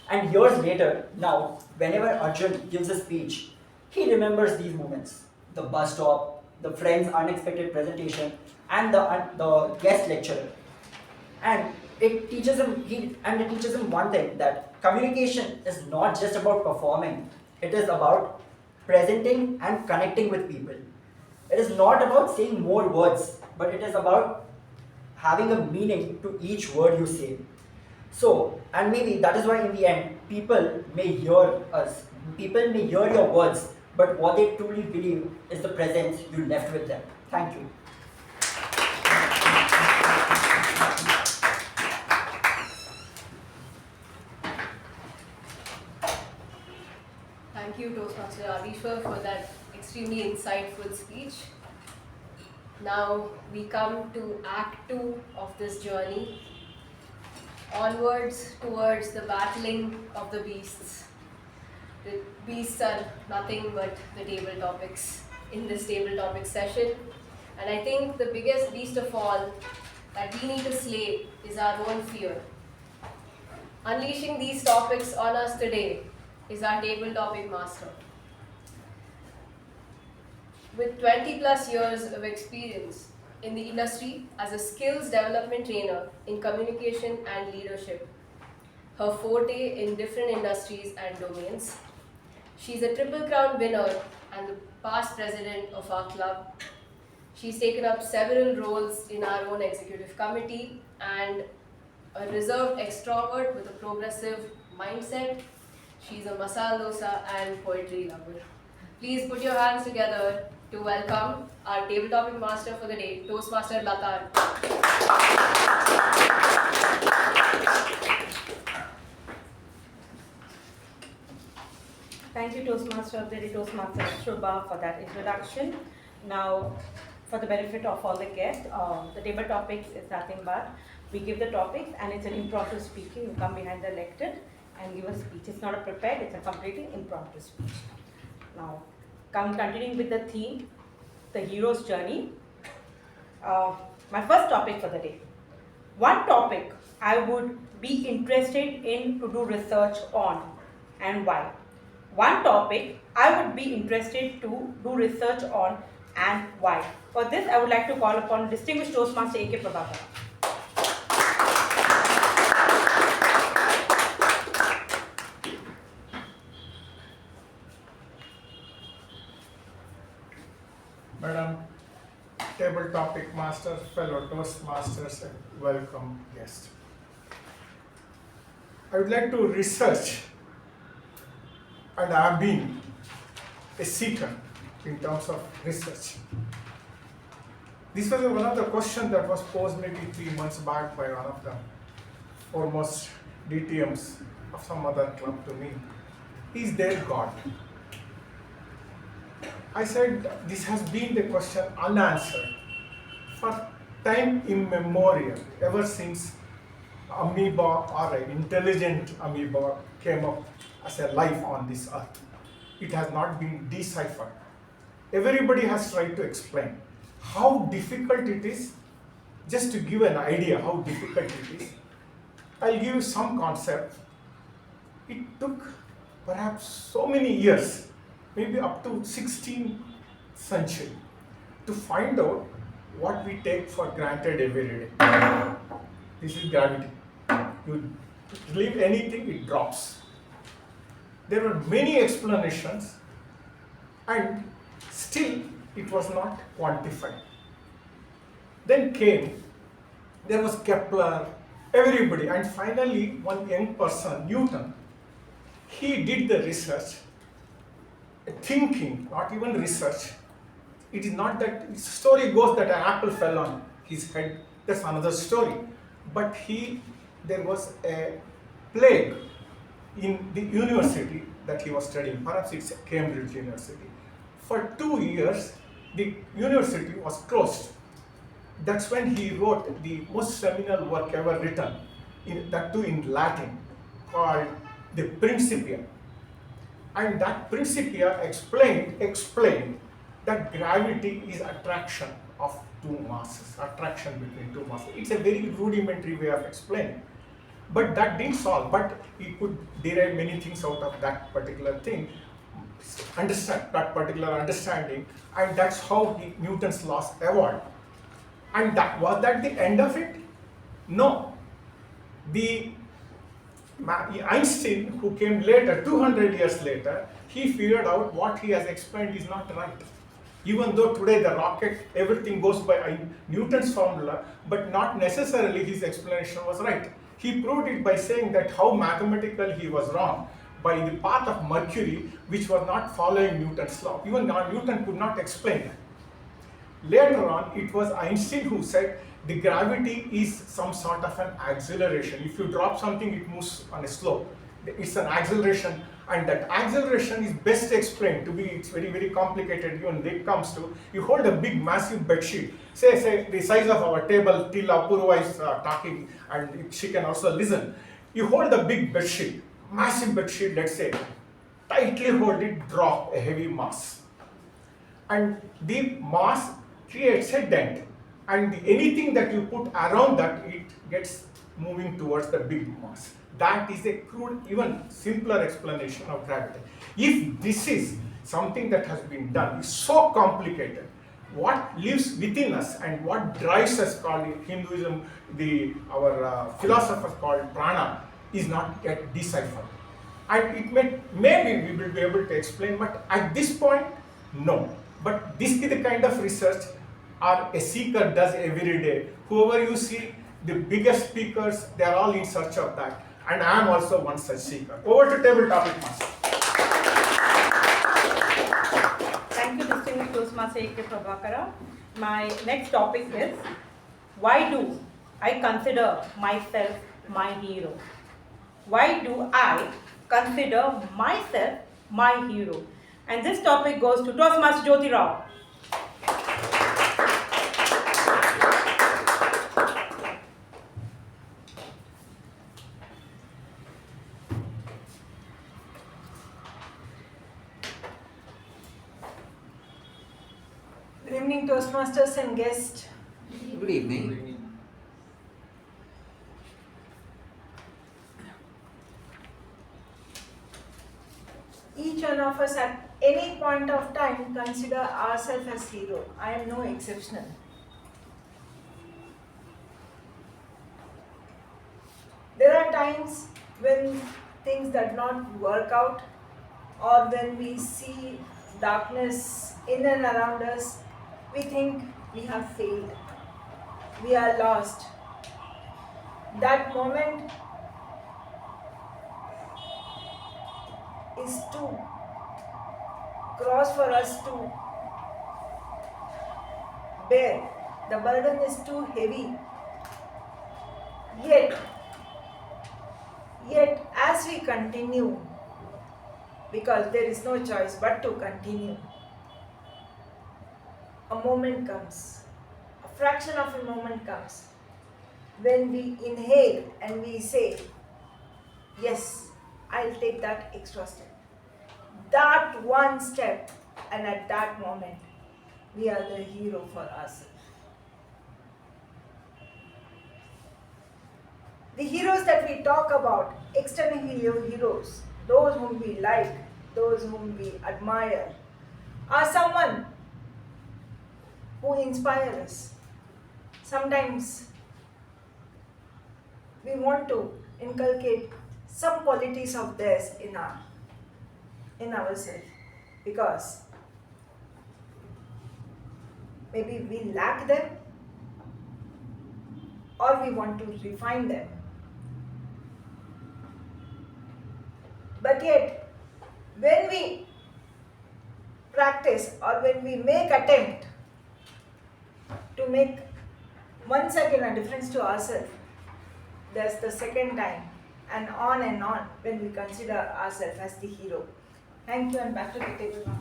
And years later, now, whenever Arjun gives a speech, he remembers these moments. The bus stop, the friend's unexpected presentation, and the guest lecturer. And it teaches him one thing, that communication is not just about performing, it is about presenting and connecting with people. It is not about saying more words, but it is about having a meaning to each word you say. So, and maybe that is why in the end, people may hear us, people may hear your words, but what they truly believe is the presence you left with them. Thank you. Thank you, Toastmaster Adishwar, for that extremely insightful speech. Now we come to Act 2 of this journey, onwards towards the battling of the beasts. The beasts are nothing but the table topics in this table topics session. And I think the biggest beast of all that we need to slay is our own fear. Unleashing these topics on us today is our table topic master. With 20 plus years of experience in the industry as a skills development trainer in communication and leadership, her forte in different industries and domains. She's a Triple Crown winner and the past president of our club. She's taken up several roles in our own executive committee and a reserved extrovert with a progressive mindset. She's a masala dosa and poetry lover. Please put your hands together to welcome our table topic master for the day, Toastmaster Latha. Thank you, Toastmaster, very Toastmaster Shuba, for that introduction. Now, for the benefit of all the guests, the table topics is nothing but we give the topics and it's an impromptu speaking. You come behind the lectern and give a speech. It's not a prepared, it's a completely impromptu speech. Now, continuing with the theme, the hero's journey. My first topic for the day. One topic I would be interested in to do research on and why. One topic I would be interested to do research on and why. For this, I would like to call upon distinguished Toastmaster A K Prabhakara. Madam, table topic master, fellow Toastmasters, and welcome guest. I would like to research, and I have been a seeker in terms of research. This was one of the questions that was posed maybe 3 months back by one of the foremost DTMs of some other club to me. Is there God? I said this has been the question unanswered for time immemorial, ever since amoeba or an intelligent amoeba came up as a life on this earth. It has not been deciphered. Everybody has tried to explain how difficult it is. Just to give an idea how difficult it is, I'll give you some concept. It took perhaps so many years, maybe up to 16th century, to find out what we take for granted every day. This is gravity. You leave anything, it drops. There were many explanations and still it was not quantified. Then there was Kepler, everybody, and finally one young person, Newton, he did the research, thinking, not even research. It is not that, the story goes that an apple fell on his head, that's another story. But he there was a plague in the university that he was studying, perhaps it's Cambridge University. For 2 years, the university was closed. That's when he wrote the most seminal work ever written, that too in Latin, called the Principia. And that Principia explained that gravity is attraction of two masses, attraction between two masses. It's a very rudimentary way of explaining. But that didn't solve, but he could derive many things out of that particular thing, understand that particular understanding, and that's how Newton's laws evolved. And was that the end of it? No. The Einstein, who came later, 200 years later, he figured out what he has explained is not right. Even though today the rocket, everything goes by Newton's formula, but not necessarily his explanation was right. He proved it by saying that how mathematical he was wrong by the path of Mercury, which was not following Newton's law. Even Newton could not explain that. Later on, it was Einstein who said the gravity is some sort of an acceleration. If you drop something, it moves on a slope. It's an acceleration, and that acceleration is best explained to be, it's very, very complicated even when it comes to, you hold a big massive bed sheet, say the size of our table till Apoorva is talking and she can also listen. You hold the big bed sheet, massive bed sheet, let's say, tightly hold it, drop a heavy mass. And the mass creates a dent, and anything that you put around that, it gets moving towards the big mass. That is a crude, even simpler explanation of gravity. If this is something that has been done, is so complicated, what lives within us and what drives us, called in Hinduism, our philosophers called prana, is not yet deciphered. And it maybe we will be able to explain, but at this point, no. But this is the kind of research a seeker does every day. Whoever you see, the biggest speakers, they are all in search of that. And I am also one such seeker. Over to table topic master. Thank you, distinguished Toastmaster A K Prabhakara. My next topic is, why do I consider myself my hero? Why do I consider myself my hero? And this topic goes to Toastmaster Jyothi Rao. Good evening, Toastmasters and guests. Good evening. Each one of us at any point of time consider ourselves as hero. I am no exception. There are times when things do not work out, or when we see darkness in and around us, we think we have failed, we are lost. That moment is too gross for us to bear. The burden is too heavy. Yet as we continue, because there is no choice but to continue, a moment comes, a fraction of a moment comes, when we inhale and we say, yes, I'll take that extra step. That one step, and at that moment, we are the hero for ourselves. The heroes that we talk about, external heroes, those whom we like, those whom we admire, are someone who inspire us. Sometimes we want to inculcate some qualities of theirs in ourselves, because maybe we lack them, or we want to refine them. But yet, when we practice, or when we make attempt to make once again a difference to ourselves, there's the second time, and on when we consider ourselves as the hero. Thank you, and back to the table now.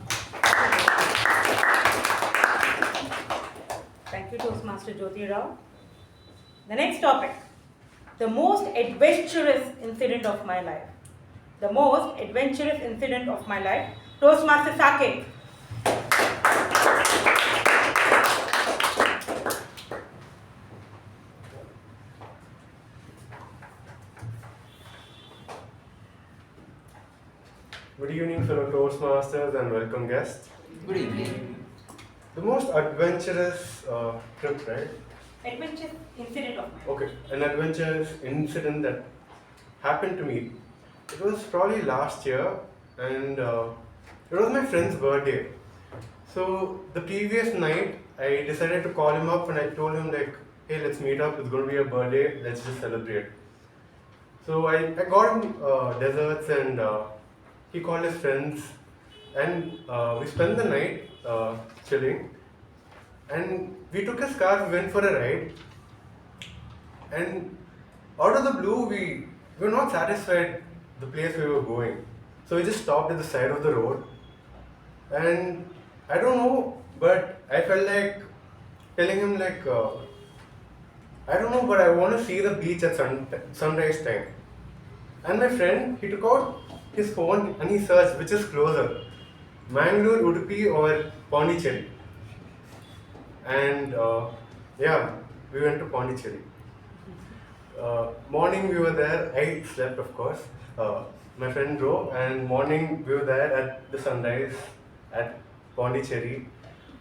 Thank you, Toastmaster Jyothi Rao. The next topic, the most adventurous incident of my life. The most adventurous incident of my life, Toastmaster Saketh. Good evening, fellow Toastmasters, and welcome guests. Good evening. The most adventurous trip, right? Adventurous incident of mine. Okay, an adventurous incident that happened to me. It was probably last year, and it was my friend's birthday. So the previous night, I decided to call him up and I told him like, hey, let's meet up. It's going to be a birthday. Let's just celebrate. So I got him desserts and he called his friends, and we spent the night chilling. And we took his car, we went for a ride, and out of the blue, we were not satisfied the place we were going. So we just stopped at the side of the road, and I don't know, but I felt like telling him like, I don't know, but I want to see the beach at sunrise time. And my friend, he took out his phone and he searched which is closer, Mangalore, Udupi or Pondicherry. And yeah, we went to Pondicherry. Morning we were there, I slept of course. My friend drove, and morning we were there at the sunrise at Pondicherry.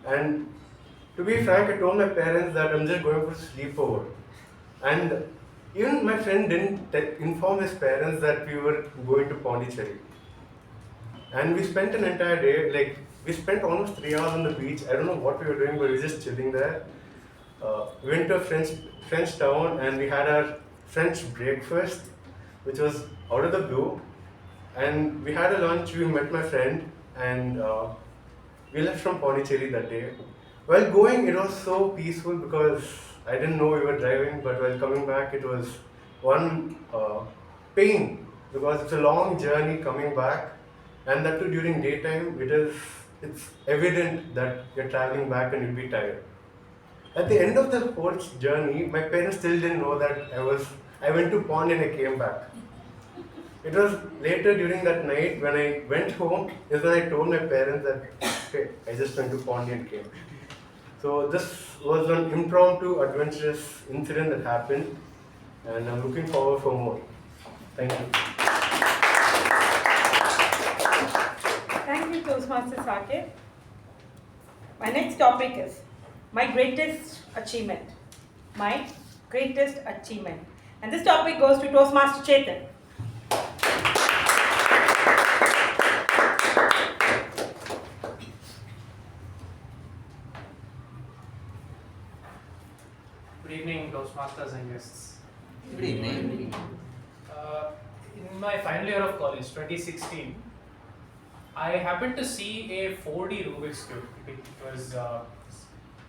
And to be frank, I told my parents that I'm just going for sleepover. And even my friend didn't inform his parents that we were going to Pondicherry. And we spent an entire day, like we spent almost 3 hours on the beach. I don't know what we were doing, but we were just chilling there. We went to a French town and we had our French breakfast, which was out of the blue. And we had a lunch, we met my friend, and we left from Pondicherry that day. While going, it was so peaceful because I didn't know we were driving, but while coming back, it was one pain because it's a long journey coming back, and that too during daytime. It's evident that you're traveling back and you'll be tired. At the end of the whole journey, my parents still didn't know that I went to pond and I came back. It was later during that night when I went home is when I told my parents that okay, I just went to pond and came. So this was an impromptu adventurous incident that happened, and I'm looking forward for more. Thank you. Thank you, Toastmaster Saketh. My next topic is my greatest achievement. My greatest achievement. And this topic goes to Toastmaster Chethan. Good evening, Toastmasters and guests. Good evening. In my final year of college, 2016, I happened to see a 4D Rubik's Cube. It was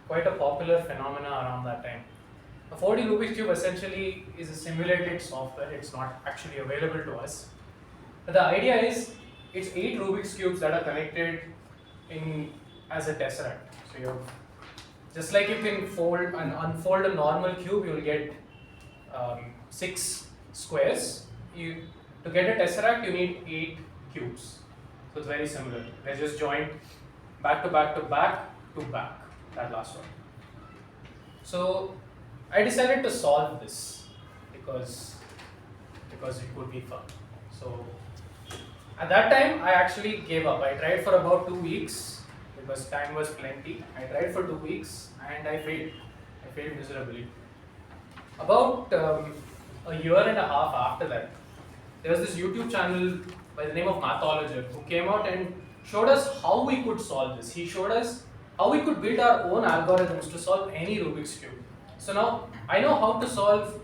quite a popular phenomena around that time. A 4D Rubik's Cube essentially is a simulated software. It's not actually available to us. But the idea is, it's 8 Rubik's Cubes that are connected as a tesseract. So you have, just like you can fold and unfold a normal cube, you will get 6 squares. To get a tesseract, you need 8 cubes. So it's very similar. They're just joined back to back to back to back, that last one. So I decided to solve this because it would be fun. So at that time, I actually gave up. I tried for about 2 weeks because time was plenty. I tried for 2 weeks and I failed. I failed miserably. About a year and a half after that, there was this YouTube channel by the name of Mathologer who came out and showed us how we could solve this. He showed us how we could build our own algorithms to solve any Rubik's Cube. So now I know how to solve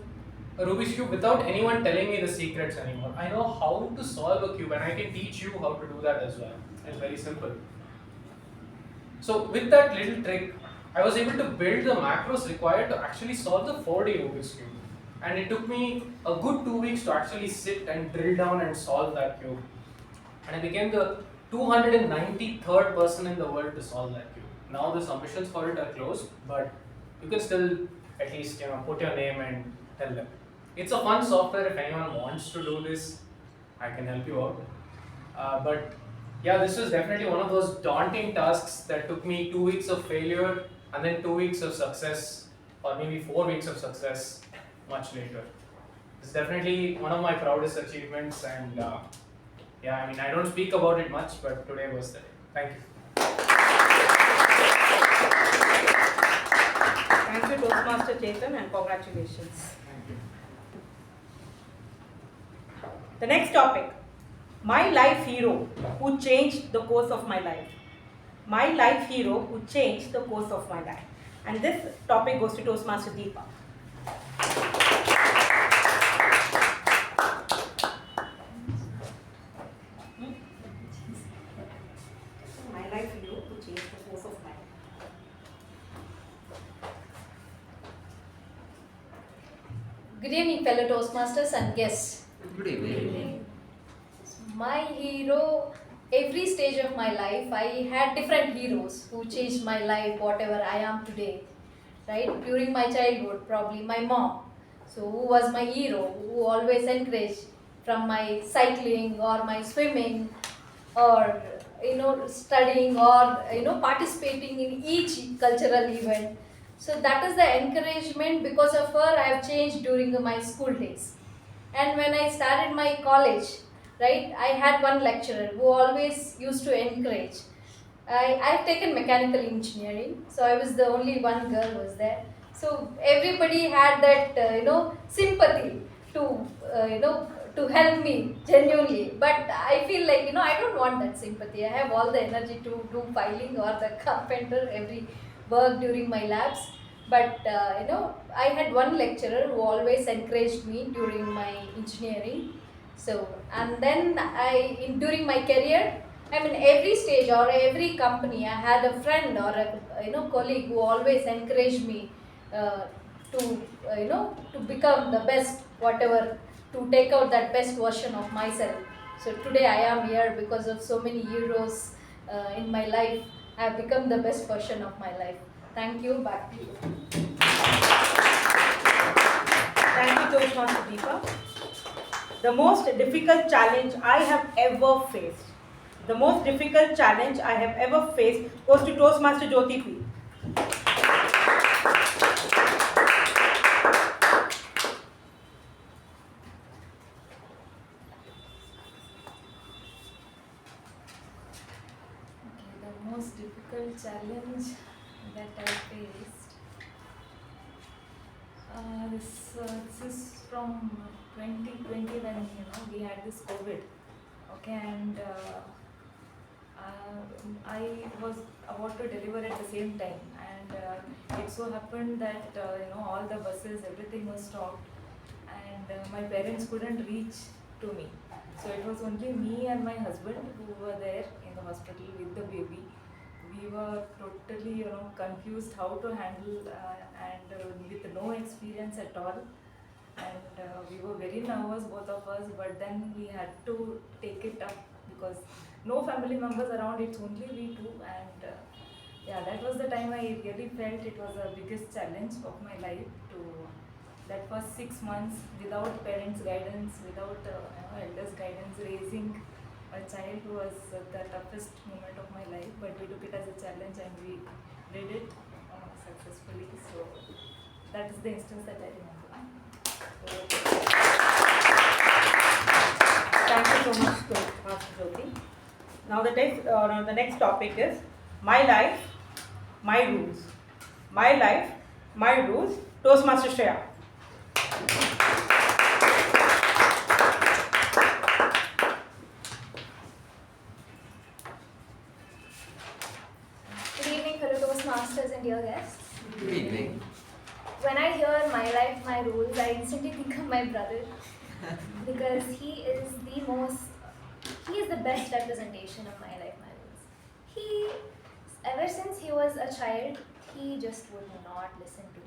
a Rubik's Cube without anyone telling me the secrets anymore. I know how to solve a cube and I can teach you how to do that as well. It's very simple. So with that little trick, I was able to build the macros required to actually solve the 4D Rubik's Cube. And it took me a good 2 weeks to actually sit and drill down and solve that cube. And I became the 293rd person in the world to solve that cube. Now the submissions for it are closed, but you can still at least put your name and tell them. It's a fun software. If anyone wants to do this, I can help you out. But yeah, this was definitely one of those daunting tasks that took me 2 weeks of failure and then 2 weeks of success, or maybe 4 weeks of success much later. It's definitely one of my proudest achievements, and yeah, I mean, I don't speak about it much, but today was the day. Thank you. Thank you, Toastmaster Chethan, and congratulations. Thank you. The next topic, my life hero who changed the course of my life. My life hero who changed the course of my life. And this topic goes to Toastmaster Deepa. My life hero who changed the course of my life. Good evening, fellow Toastmasters and guests. Good evening. My hero, every stage of my life, I had different heroes who changed my life, whatever I am today. Right? During my childhood, probably my mom. So, who was my hero, who always encouraged from my cycling or my swimming or studying or participating in each cultural event. So that is the encouragement. Because of her, I have changed during my school days. And when I started my college, right, I had one lecturer who always used to encourage. I've taken mechanical engineering, so I was the only one girl who was there. So everybody had that sympathy to to help me genuinely. But I feel like I don't want that sympathy. I have all the energy to do filing or the carpenter every work during my labs. But I had one lecturer who always encouraged me during my engineering. So, and then during my career, I mean, every stage or every company, I had a friend or a colleague who always encouraged me to become the best, whatever, to take out that best version of myself. So today I am here because of so many heroes in my life. I have become the best version of my life. Thank you. Back to you. Thank you, Toastmaster Deepa. The most difficult challenge I have ever faced. The most difficult challenge I have ever faced goes to Toastmaster Jyothi P. The most difficult challenge that I faced. This is from 2020 when we had this COVID. Okay, and I was about to deliver at the same time, and it so happened that all the buses, everything was stopped, and my parents couldn't reach to me. So it was only me and my husband who were there in the hospital with the baby. We were totally confused how to handle and with no experience at all. And we were very nervous, both of us, but then we had to take it up because no family members around, it's only we two. And yeah, that was the time I really felt it was the biggest challenge of my life, to that first 6 months without parents' guidance, without elders' guidance, raising a child was the toughest moment of my life. But we took it as a challenge and we did it successfully. So that is the instance that I remember. Thank you so much, Toastmaster Jyothi. Now the next topic is my life, my rules. My life, my rules. Toastmaster Shreya. Good evening, fellow Toastmasters and dear guests. Good evening. When I hear my life, my rules, I instantly think of my brother because he is the best representation of my life, my rules. Ever since he was a child, he just would not listen to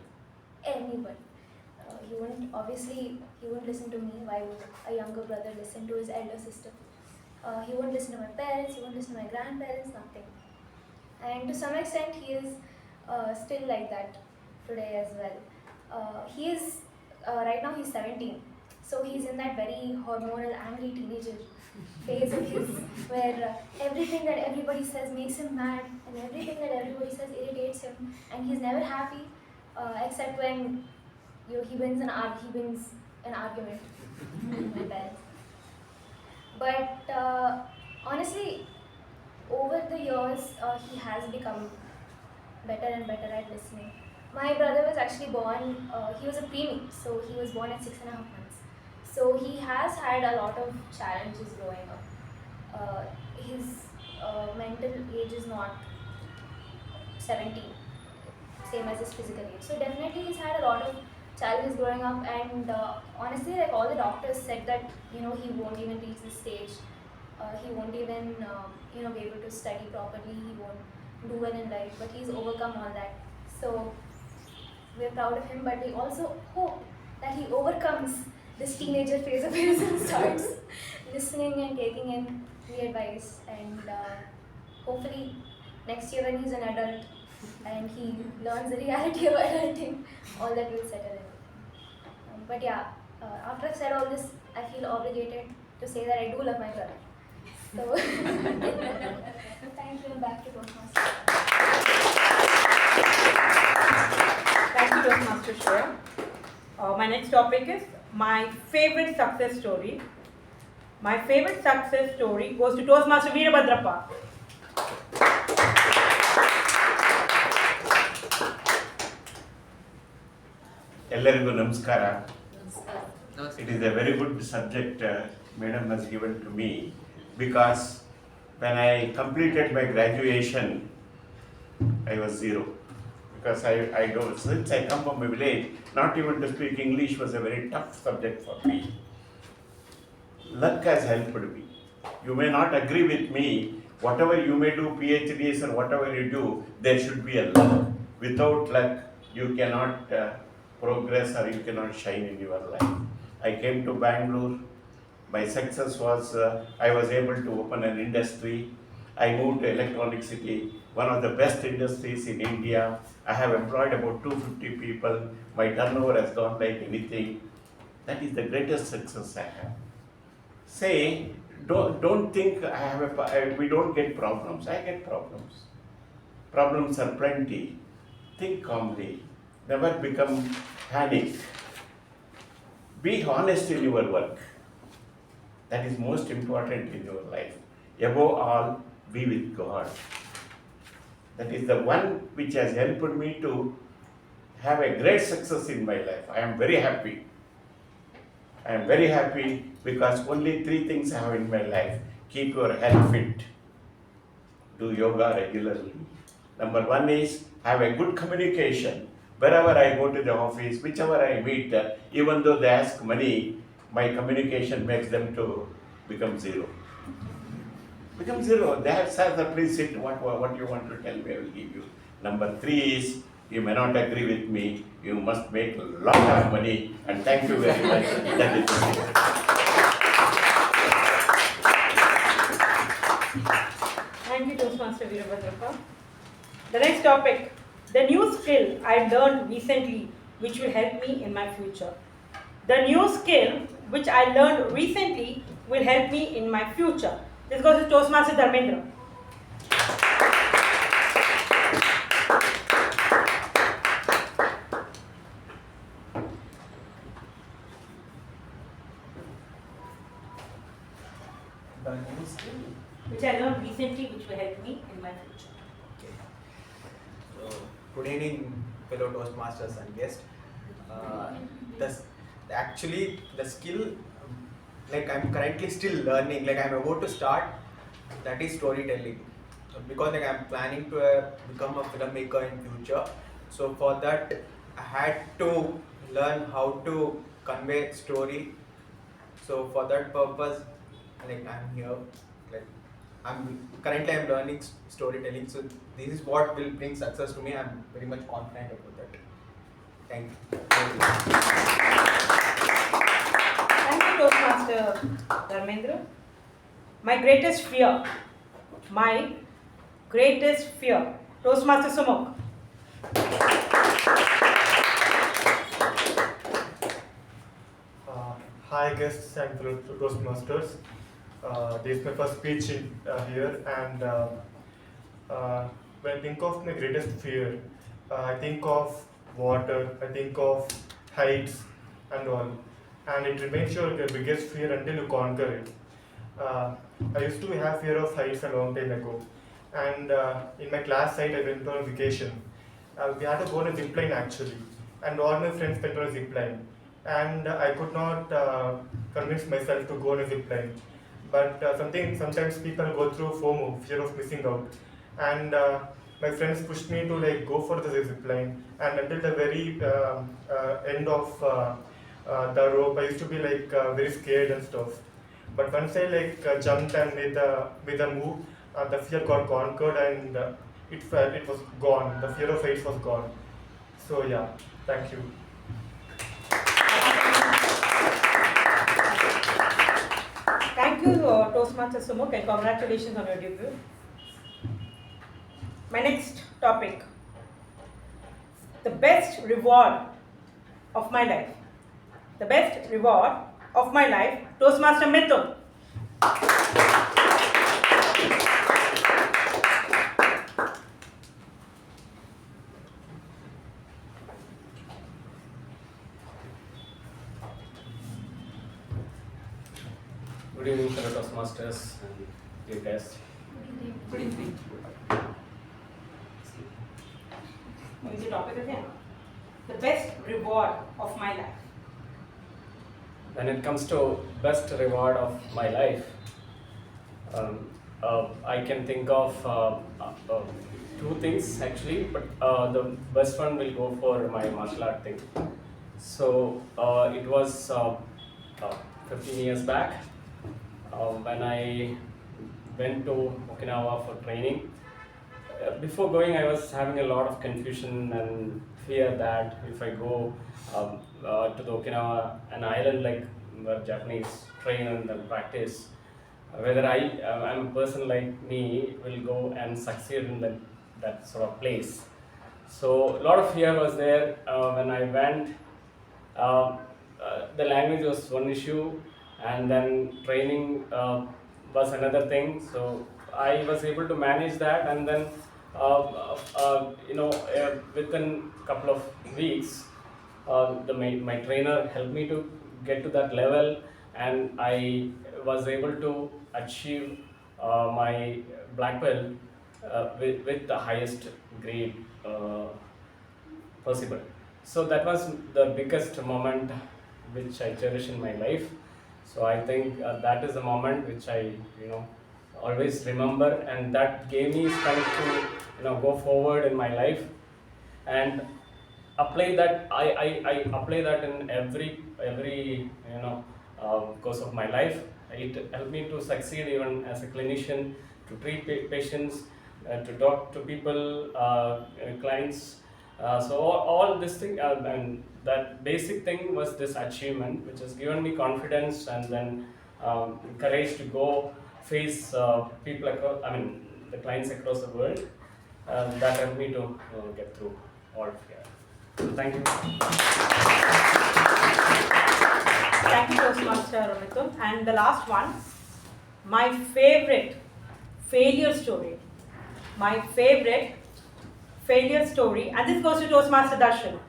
anybody. He wouldn't listen to me. Why would a younger brother listen to his elder sister? He won't listen to my parents, he won't listen to my grandparents, nothing. And to some extent, he is still like that today as well. He is, right now he's 17, so he's in that very hormonal, angry teenager phase of his, where everything that everybody says makes him mad, and everything that everybody says irritates him, and he's never happy, except when he wins an argument with my parents. But honestly, over the years, he has become better and better at listening. My brother was actually born, he was a preemie, so he was born at 6.5 months. So he has had a lot of challenges growing up. His mental age is not 17, same as his physical age. So definitely he's had a lot of challenges growing up, and honestly, like all the doctors said that he won't even reach this stage. He won't even be able to study properly. He won't do well in life, but he's overcome all that. So we're proud of him, but we also hope that he overcomes this teenager phase of his and starts listening and taking in the advice. And hopefully next year when he's an adult and he learns the reality of adulting, all that will settle in. But yeah, after I've said all this, I feel obligated to say that I do love my brother. So thank you, and back to Toastmasters. Thank you, Toastmaster Shreya. My next topic is my favorite success story. My favorite success story goes to Toastmaster Veerabadrappa. ಎಲ್ಲರಿಗೂ ನಮಸ್ಕಾರ. It is a very good subject Madam has given to me, because when I completed my graduation, I was zero. Because I don't, since I come from a village, not even to speak English was a very tough subject for me. Luck has helped me. You may not agree with me, whatever you may do, PhDs or whatever you do, there should be a luck. Without luck, you cannot progress or you cannot shine in your life. I came to Bangalore. My success was I was able to open an industry. I moved to Electronic City, one of the best industries in India. I have employed about 250 people. My turnover has gone like anything. That is the greatest success I have. Say, don't think we don't get problems. I get problems. Problems are plenty. Think calmly. Never become panic. Be honest in your work. That is most important in your life. Above all, be with God. That is the one which has helped me to have a great success in my life. I am very happy. I am very happy because only 3 things I have in my life. Keep your health fit. Do yoga regularly. Number 1 is have a good communication. Wherever I go to the office, whichever I meet, even though they ask money, my communication makes them to become zero. Become zero. They have said, please sit, what you want to tell me, I will give you. Number 3 is, you may not agree with me, you must make a lot of money, and thank you very much. That is it. Thank you, Toastmaster Veerabadrappa. The next topic, the new skill I learned recently which will help me in my future. The new skill which I learned recently will help me in my future. This goes to Toastmaster Dharmender. The new skill Which I learned recently which will help me in my future. So, good evening, fellow Toastmasters and guests. Actually, the skill, like I'm currently still learning, like I'm about to start, that is storytelling. Because like I'm planning to become a filmmaker in future. So for that, I had to learn how to convey story. So for that purpose, like I'm here, like I'm learning storytelling. So this is what will bring success to me. I'm very much confident about that. Thank you. Thank you, Toastmaster Dharmendra. My greatest fear. My greatest fear. Toastmaster Sumukh. Hi guests and fellow Toastmasters. This is my first speech here, and when I think of my greatest fear, I think of water, I think of heights and all, and it remains your biggest fear until you conquer it. I used to have fear of heights a long time ago, and in my class site I went on vacation. We had to go on a zip line actually, and all my friends went on a zip line, and I could not convince myself to go on a zip line. But sometimes people go through FOMO, fear of missing out, and my friends pushed me to like go for the zip line, and until the very end of the rope, I used to be like very scared and stuff. But once I like jumped and made a move, the fear got conquered, and it was gone. The fear of heights was gone. So yeah, thank you. Thank you, Toastmaster Sumukh, and congratulations on your debut. My next topic. The best reward of my life. The best reward of my life, Toastmaster Midhun. Good evening, fellow Toastmasters and dear guests. Good evening. What is the topic again? The best reward of my life. When it comes to best reward of my life, I can think of two things actually, but the best one will go for my martial art thing. So it was 15 years back when I went to Okinawa for training. Before going, I was having a lot of confusion and fear that if I go to the Okinawa, an island like where Japanese train and practice, whether I'm a person like me will go and succeed in that sort of place. So a lot of fear was there when I went. The language was one issue, and then training was another thing. So I was able to manage that, and then within a couple of weeks, my trainer helped me to get to that level, and I was able to achieve my black belt with the highest grade possible. So that was the biggest moment which I cherish in my life. So I think that is a moment which I always remember, and that gave me strength to go forward in my life and apply that. I apply that in every course of my life. It helped me to succeed even as a clinician, to treat patients, to talk to people, clients. So all this thing, and that basic thing was this achievement, which has given me confidence and then courage to go face people across, the clients across the world. That helped me to get through all of it. So thank you. Thank you, Toastmaster Midhun. And the last one, my favorite failure story. My favorite failure story, and this goes to Toastmaster Darshan.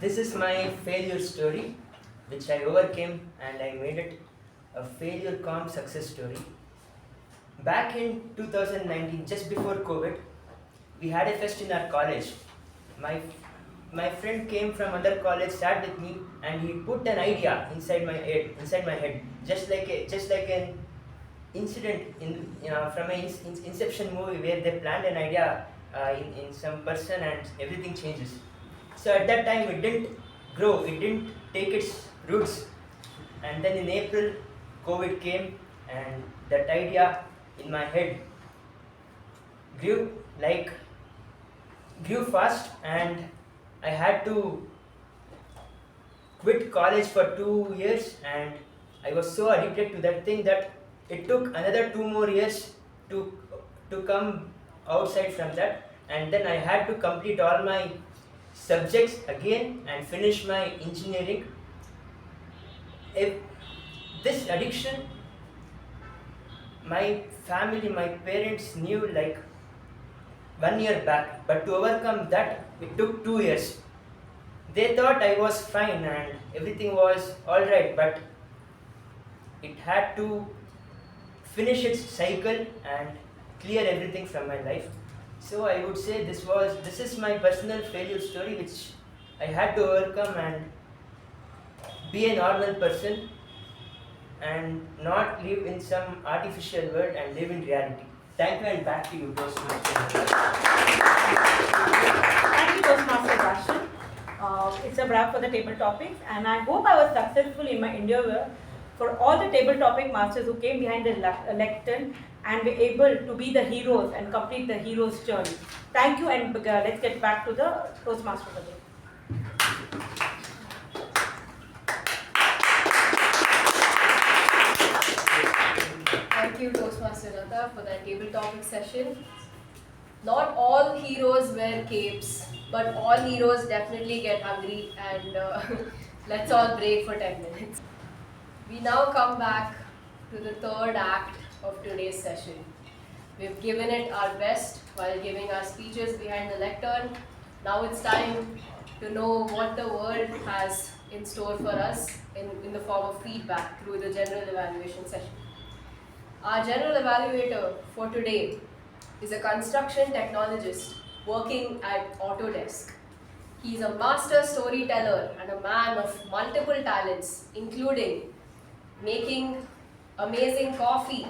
This is my failure story, which I overcame, and I made it a failure calm success story. Back in 2019, just before COVID, we had a fest in our college. My friend came from other college, sat with me, and he put an idea inside my head, just like an incident from an Inception movie where they planned an idea in some person and everything changes. So at that time it didn't grow, it didn't take its roots. And then in April, COVID came, and that idea in my head grew fast, and I had to quit college for 2 years, and I was so addicted to that thing that it took another 2 more years to come outside from that, and then I had to complete all my subjects again and finish my engineering. If this addiction, my family, my parents knew like 1 year back, but to overcome that it took 2 years. They thought I was fine and everything was alright, but it had to finish its cycle and clear everything from my life. So I would say this is my personal failure story which I had to overcome and be a normal person and not live in some artificial world and live in reality. Thank you, and back to you, Toastmaster. Thank you, Toastmaster Darshan. It's a wrap for the table topics, and I hope I was successful in my endeavor for all the table topic masters who came behind the lectern and were able to be the heroes and complete the hero's journey. Thank you, and let's get back to the Toastmasters again. Thank you, Toastmaster Latha, for that table topic session. Not all heroes wear capes, but all heroes definitely get hungry, and let's all break for 10 minutes. We now come back to the third act of today's session. We've given it our best while giving our speeches behind the lectern. Now it's time to know what the world has in store for us in the form of feedback through the general evaluation session. Our general evaluator for today is a construction technologist working at Autodesk. He's a master storyteller and a man of multiple talents, including making amazing coffee,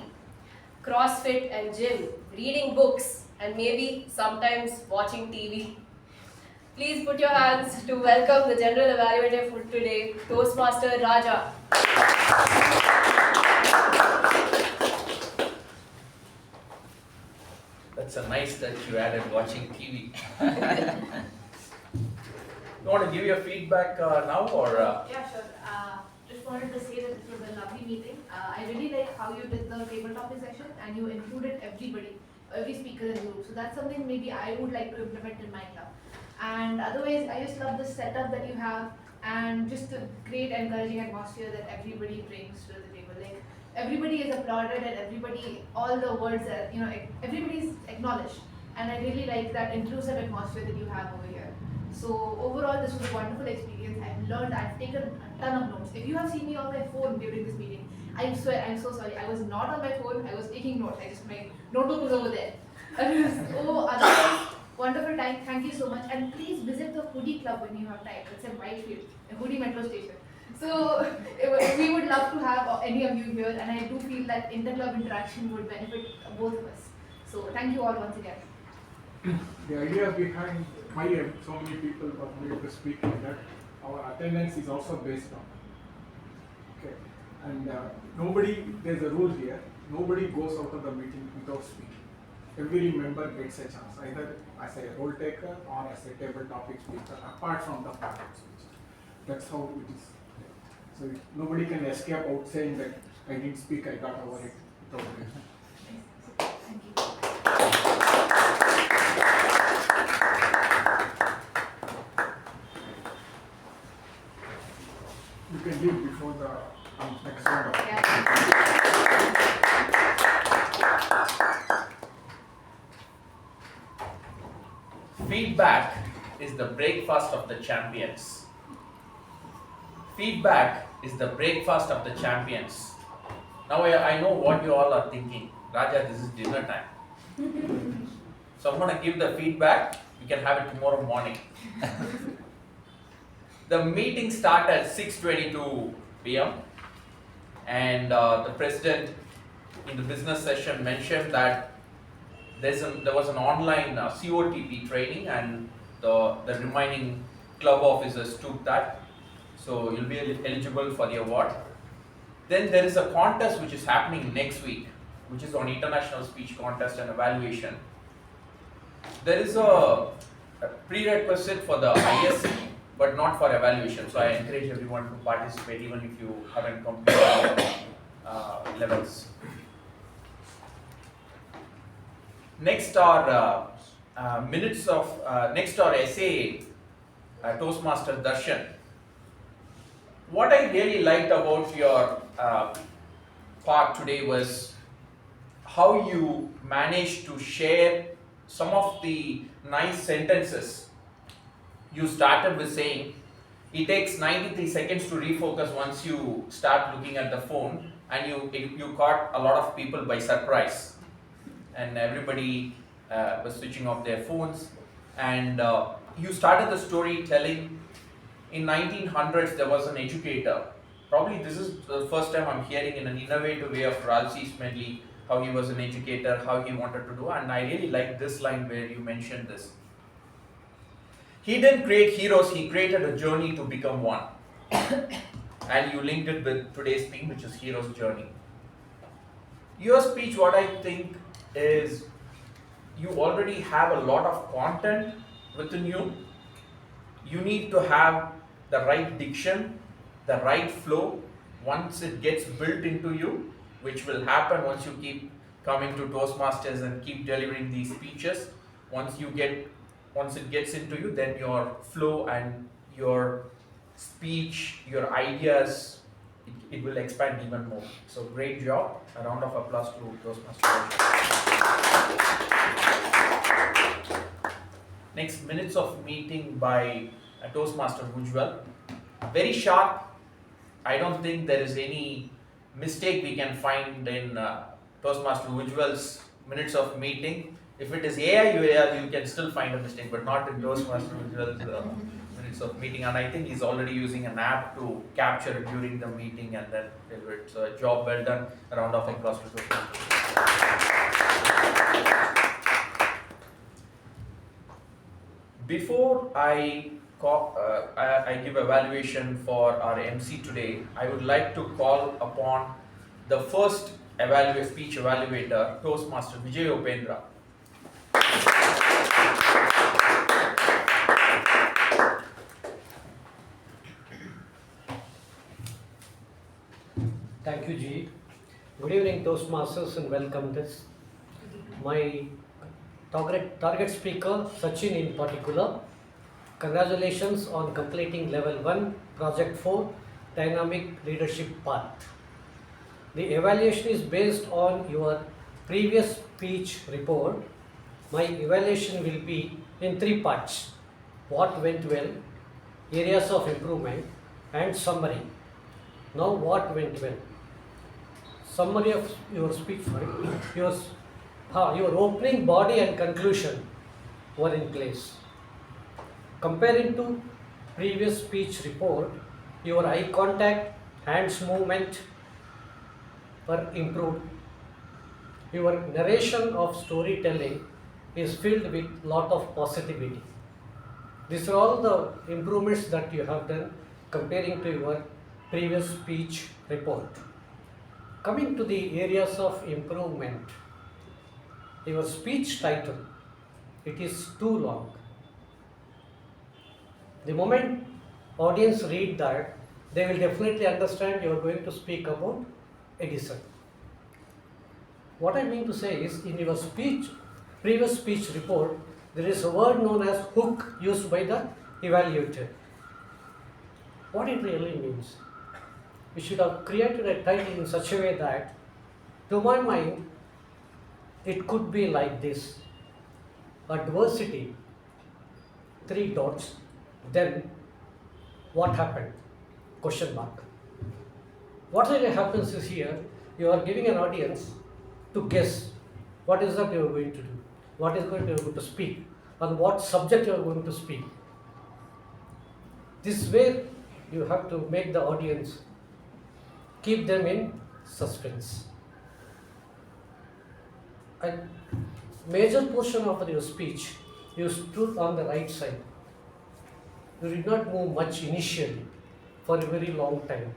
CrossFit and gym, reading books, and maybe sometimes watching TV. Please put your hands to welcome the general evaluator for today, Toastmaster Raja. That's a nice that you added watching TV. You want to give your feedback now or? Yeah, sure. Just wanted to say that this was a lovely meeting. I really like how you did the table topic section and you included everybody, every speaker in the group. So that's something maybe I would like to implement in my club. And otherwise, I just love the setup that you have and just the great encouraging atmosphere that everybody brings to the table. Like everybody is applauded and everybody, all the words that, everybody is acknowledged. And I really like that inclusive atmosphere that you have over here. So overall, this was a wonderful experience. I've learned, I've taken a ton of notes. If you have seen me on my phone during this meeting, I swear, I'm so sorry. I was not on my phone, I was taking notes. My notebook was over there. Otherwise, wonderful time. Thank you so much. And please visit the Hoodie Club when you have time. It's in Whitefield, a Hoodie metro station. So we would love to have any of you here, and I do feel that inter-club interaction would benefit both of us. So thank you all once again. The idea behind why so many people were made to speak like that, our attendance is also based on. Okay, and there's a rule here, nobody goes out of the meeting without speaking. Every member gets a chance, either as a role taker or as a table topic speaker, apart from the part speech. That's how it is. So nobody can escape out saying that I didn't speak, I got over it without it. Thank you. You can leave before the next round. Feedback is the breakfast of the champions. Feedback is the breakfast of the champions. Now I know what you all are thinking. Raja, this is dinner time. So I'm going to give the feedback. You can have it tomorrow morning. The meeting started at 6:22 p.m. and the president in the business session mentioned that there was an online COTP training, and the remaining club officers took that. So you'll be eligible for the award. Then there is a contest which is happening next week, which is on International Speech Contest and Evaluation. There is a prerequisite for the ISC, but not for evaluation. So I encourage everyone to participate even if you haven't completed levels. Next are next are essay Toastmaster Darshan. What I really liked about your part today was how you managed to share some of the nice sentences. You started with saying, it takes 93 seconds to refocus once you start looking at the phone, and you caught a lot of people by surprise. And everybody was switching off their phones. And you started the story telling, in 1900s there was an educator. Probably this is the first time I'm hearing in an innovative way of Ralsei Smedley, how he was an educator, how he wanted to do, and I really like this line where you mentioned this. He didn't create heroes, he created a journey to become one. And you linked it with today's theme, which is Hero's Journey. Your speech, what I think is, you already have a lot of content within you. You need to have the right diction, the right flow. Once it gets built into you, which will happen once you keep coming to Toastmasters and keep delivering these speeches, once it gets into you, then your flow and your speech, your ideas, it will expand even more. So great job. A round of applause to Toastmasters. Next, minutes of meeting by Toastmaster Ujwal. Very sharp. I don't think there is any mistake we can find in Toastmaster Ujwal's minutes of meeting. If it is AI, you can still find a mistake, but not in Toastmaster Ujwal's minutes of meeting. And I think he's already using an app to capture it during the meeting and then deliver it. So a job well done. A round of applause to Toastmaster. Before I give evaluation for our MC today, I would like to call upon the first speech evaluator, Toastmaster Vijay Upendra. Thank you, G. Good evening, Toastmasters, and welcome this. My target speaker, Sachin in particular, congratulations on completing level 1, project 4, dynamic leadership path. The evaluation is based on your previous speech report. My evaluation will be in 3 parts: what went well, areas of improvement, and summary. Now, what went well? Summary of your speech, your opening, body, and conclusion were in place. Comparing to previous speech report, your eye contact, hands movement were improved. Your narration of storytelling is filled with lot of positivity. These are all the improvements that you have done comparing to your previous speech report. Coming to the areas of improvement, your speech title, it is too long. The moment audience read that, they will definitely understand you are going to speak about Edison. What I mean to say is, in your previous speech report, there is a word known as hook used by the evaluator. What it really means? You should have created a title in such a way that, to my mind, it could be like this: adversity, 3 dots, then what happened? Question mark. What really happens is, here you are giving an audience to guess what is that you are going to do, what is going to be able to speak, on what subject you are going to speak. This way you have to make the audience, keep them in suspense. A major portion of your speech, you stood on the right side. you did not move much initially for a very long time.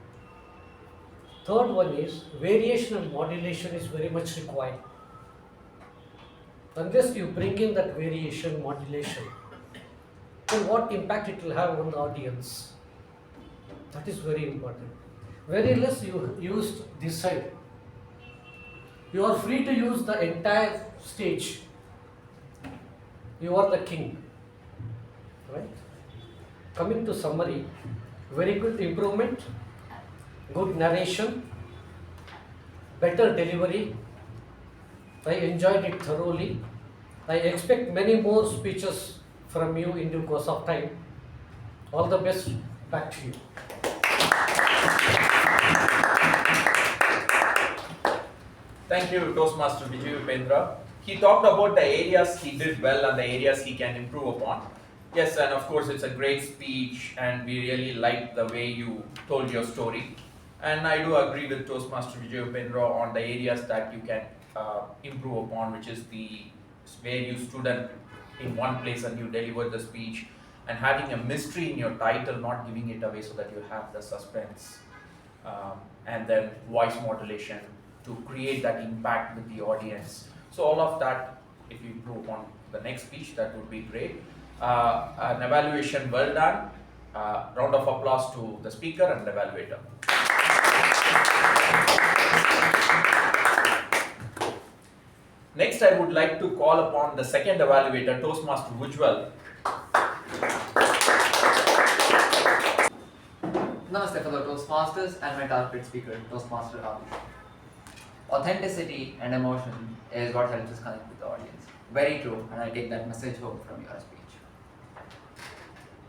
Third one is variational modulation is very much required. Unless you bring in that variation modulation, then what impact it will have on the audience? That is very important. Very less you used this side. You are free to use the entire stage. You are the king. Right? Coming to summary, very good improvement, good narration, better delivery. I enjoyed it thoroughly. I expect many more speeches from you in due course of time. All the best. Back to you. Thank you, Toastmaster Vijay Upendra. He talked about the areas he did well and the areas he can improve upon. Yes, and of course it's a great speech and we really liked the way you told your story. And I do agree with Toastmaster Vijay Upendra on the areas that you can improve upon, which is the where you stood in one place and you delivered the speech, and having a mystery in your title, not giving it away so that you have the suspense, and then voice modulation to create that impact with the audience. So all of that, if you improve on the next speech, that would be great. An evaluation well done. Round of applause to the speaker and the evaluator. Next, I would like to call upon the second evaluator, Toastmaster Ujwal. Namaste fellow Toastmasters and my target speaker, Toastmaster Adishwar. Authenticity and emotion is what helps us connect with the audience. Very true, and I take that message home from your speech.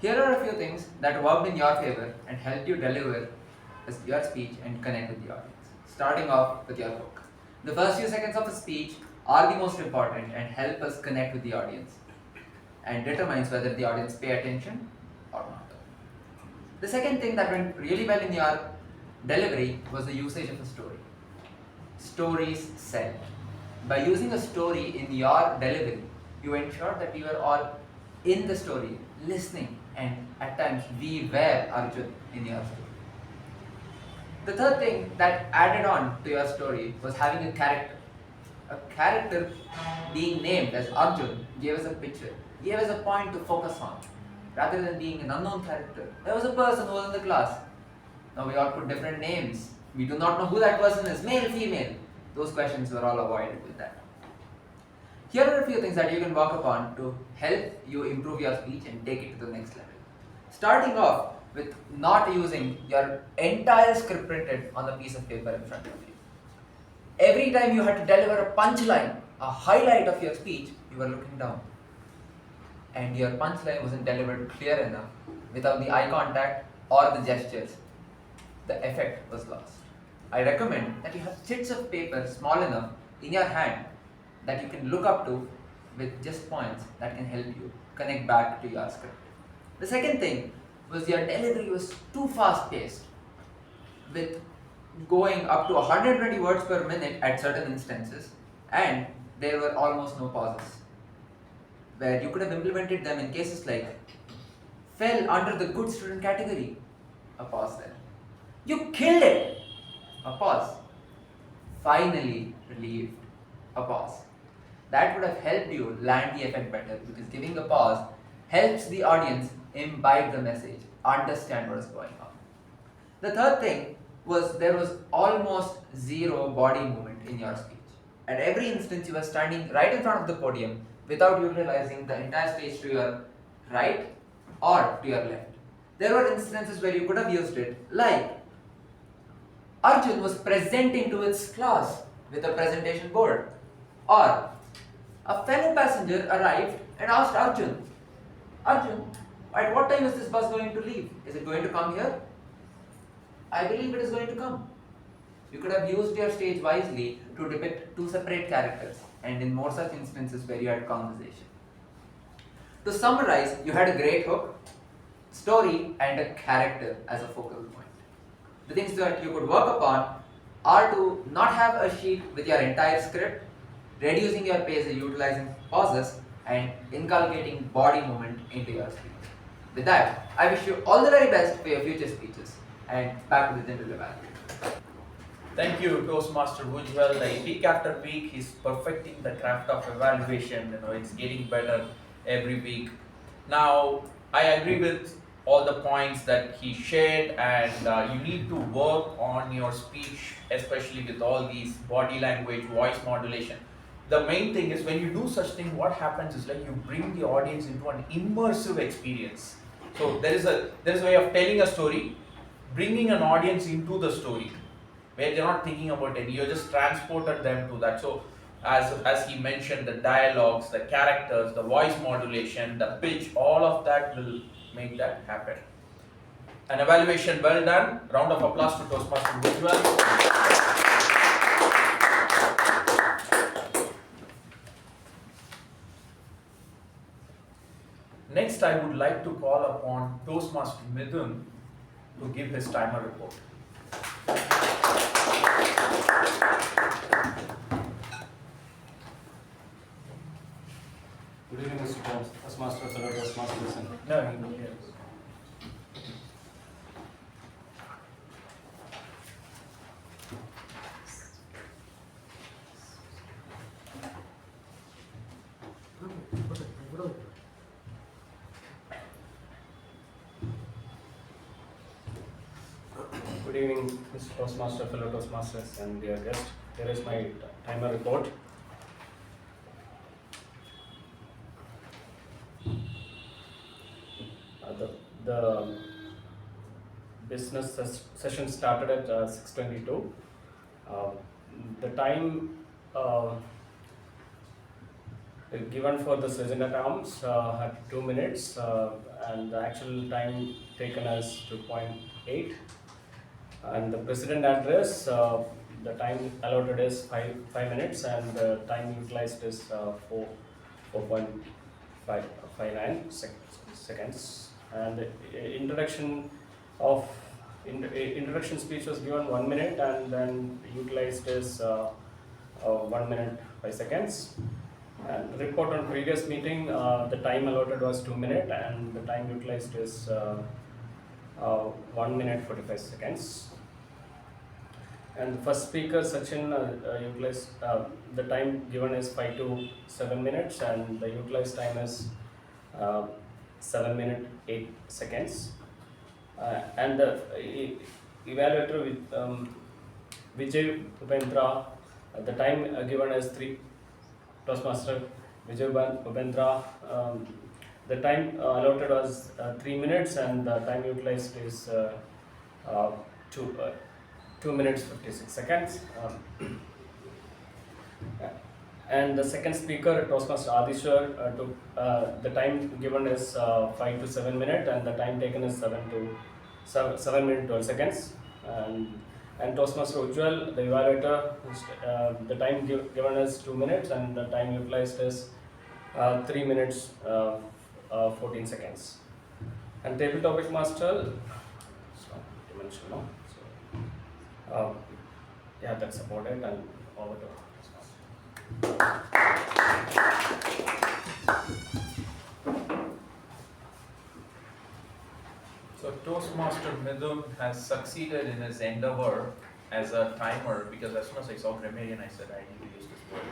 Here are a few things that worked in your favor and helped you deliver your speech and connect with the audience. Starting off with your hook. The first few seconds of a speech are the most important and help us connect with the audience and determines whether the audience pay attention or not. The second thing that went really well in your delivery was the usage of a story. Stories sell. By using a story in your delivery, you ensure that you are all in the story, listening, and at times we were Arjun in your story. The third thing that added on to your story was having a character. A character being named as Arjun gave us a picture, gave us a point to focus on, rather than being an unknown character. There was a person who was in the class. Now we all put different names. We do not know who that person is, male, female. Those questions were all avoided with that. Here are a few things that you can work upon to help you improve your speech and take it to the next level. Starting off with not using your entire script printed on a piece of paper in front of you. Every time you had to deliver a punchline, a highlight of your speech, you were looking down. And your punchline wasn't delivered clear enough without the eye contact or the gestures. The effect was lost. I recommend that you have chits of paper small enough in your hand that you can look up to with just points that can help you connect back to your script. The second thing was your delivery was too fast paced, with going up to 120 words per minute at certain instances, and there were almost no pauses, where you could have implemented them in cases like fell under the good student category, a pause there. You killed it, a pause. Finally relieved, a pause. That would have helped you land the effect better, because giving a pause helps the audience imbibe the message, understand what is going on. The third thing was there was almost zero body movement in your speech. At every instance, you were standing right in front of the podium without utilizing the entire stage to your right or to your left. There were instances where you could have used it, like Arjun was presenting to its class with a presentation board, or a fellow passenger arrived and asked Arjun, Arjun, at what time is this bus going to leave? Is it going to come here? I believe it is going to come. You could have used your stage wisely to depict two separate characters, and in more such instances where you had conversation. To summarize, you had a great hook, story, and a character as a focal point. The things that you could work upon are to not have a sheet with your entire script, reducing your pace and utilizing pauses, and inculcating body movement into your speech. With that, I wish you all the very best for your future speeches. And back to the general evaluation. Thank you, Toastmaster Ujwal. Like week after week, he's perfecting the craft of evaluation. It's getting better every week. Now, I agree with all the points that he shared, and you need to work on your speech, especially with all these body language, voice modulation. The main thing is when you do such thing, what happens is like you bring the audience into an immersive experience. So there is a way of telling a story, bringing an audience into the story, where they're not thinking about it. You just transported them to that. So as he mentioned, the dialogues, the characters, the voice modulation, the pitch, all of that will make that happen. An evaluation well done. Round of applause to Toastmaster Ujwal. Next, I would like to call upon Toastmaster Midhun to give his timer report. Good evening, Mr. Toastmaster, fellow Toastmasters. No, yes. Good evening, Mr. Toastmaster, fellow Toastmasters, and dear guest. Here is my timer report. The business session started at 6:22. The time given for the sergeant at arms had 2 minutes, and the actual time taken as 2.8. And the president address, the time allotted is 5 minutes, and the time utilized is 4.59 seconds. And the introduction speech was given 1 minute, and then utilized is 1 minute 5 seconds. And report on previous meeting, the time allotted was 2 minutes, and the time utilized is 1 minute 45 seconds. And the first speaker, Sachin, utilized the time given is 5 to 7 minutes, and the utilized time is 7 minutes 8 seconds. And the evaluator with Vijay, Upendra, the time given is 3. Toastmaster Vijay, Upendra, the time allotted was 3 minutes, and the time utilized is 2 minutes 56 seconds. And the second speaker, Toastmaster Adishwar, the time given is 5 to 7 minutes, and the time taken is 7 minutes 12 seconds. And Toastmaster Ujwal, the evaluator, the time given is 2 minutes, and the time utilized is 3 minutes 14 seconds. And table topic master, dimensional. Yeah, that's about it, and over to So Toastmaster Midhun has succeeded in his endeavor as a timer, because as soon as I saw Grammarian, I said I need to use this word.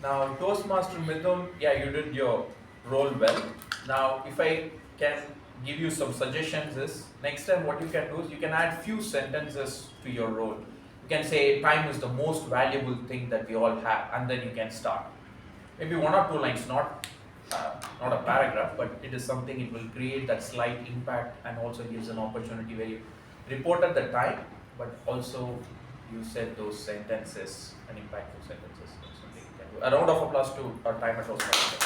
Now Toastmaster Midhun, yeah, you did your role well. Now if I can give you some suggestions is, next time what you can do is you can add few sentences to your role. You can say time is the most valuable thing that we all have, and then you can start. Maybe 1 or 2 lines, not a paragraph, but it is something, it will create that slight impact, and also gives an opportunity where you reported the time, but also you said those sentences, an impactful sentences. That's something you can do. A round of applause to our timer Toastmaster.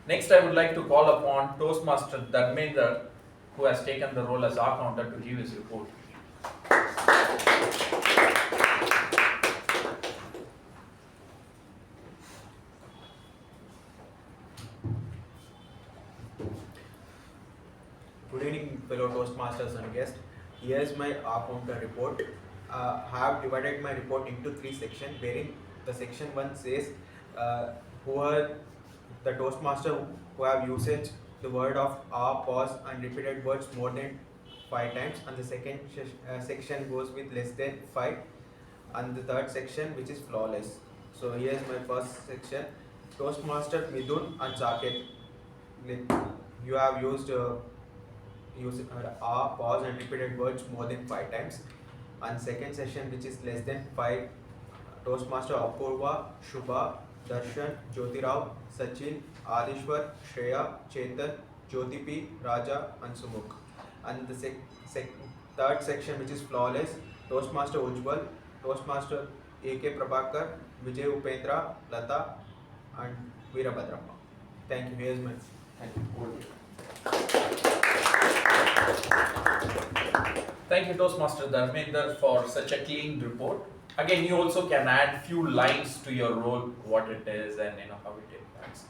Next, I would like to call upon Toastmaster Dharmender, who has taken the role as our counter, to give his report. Good evening, fellow Toastmasters and guests. Here's my counter report. I have divided my report into 3 sections, wherein the section 1 says who are the Toastmaster who have usage the word of pause and repeated words more than 5 times, and the second section goes with less than 5, and the third section which is flawless. So here is my first section. Toastmaster Midhun and Saketh, like you have used pause and repeated words more than 5 times, and second section which is less than 5, Toastmaster Apoorva, Shuba, Darshan, Jyothi Rao, Sachin, Adishwar, Shreya, Chethan, Jyothi P, Raja and Sumukh. And the third section which is flawless, Toastmaster Ujwal, Toastmaster A K Prabhakara, Vijay, Upendra, Latha and Veerabadrappa. Thank you. Here's my Thank you, Toastmaster Dharmender, for such a clean report. Again, you also can add few lines to your role, what it is and how it impacts.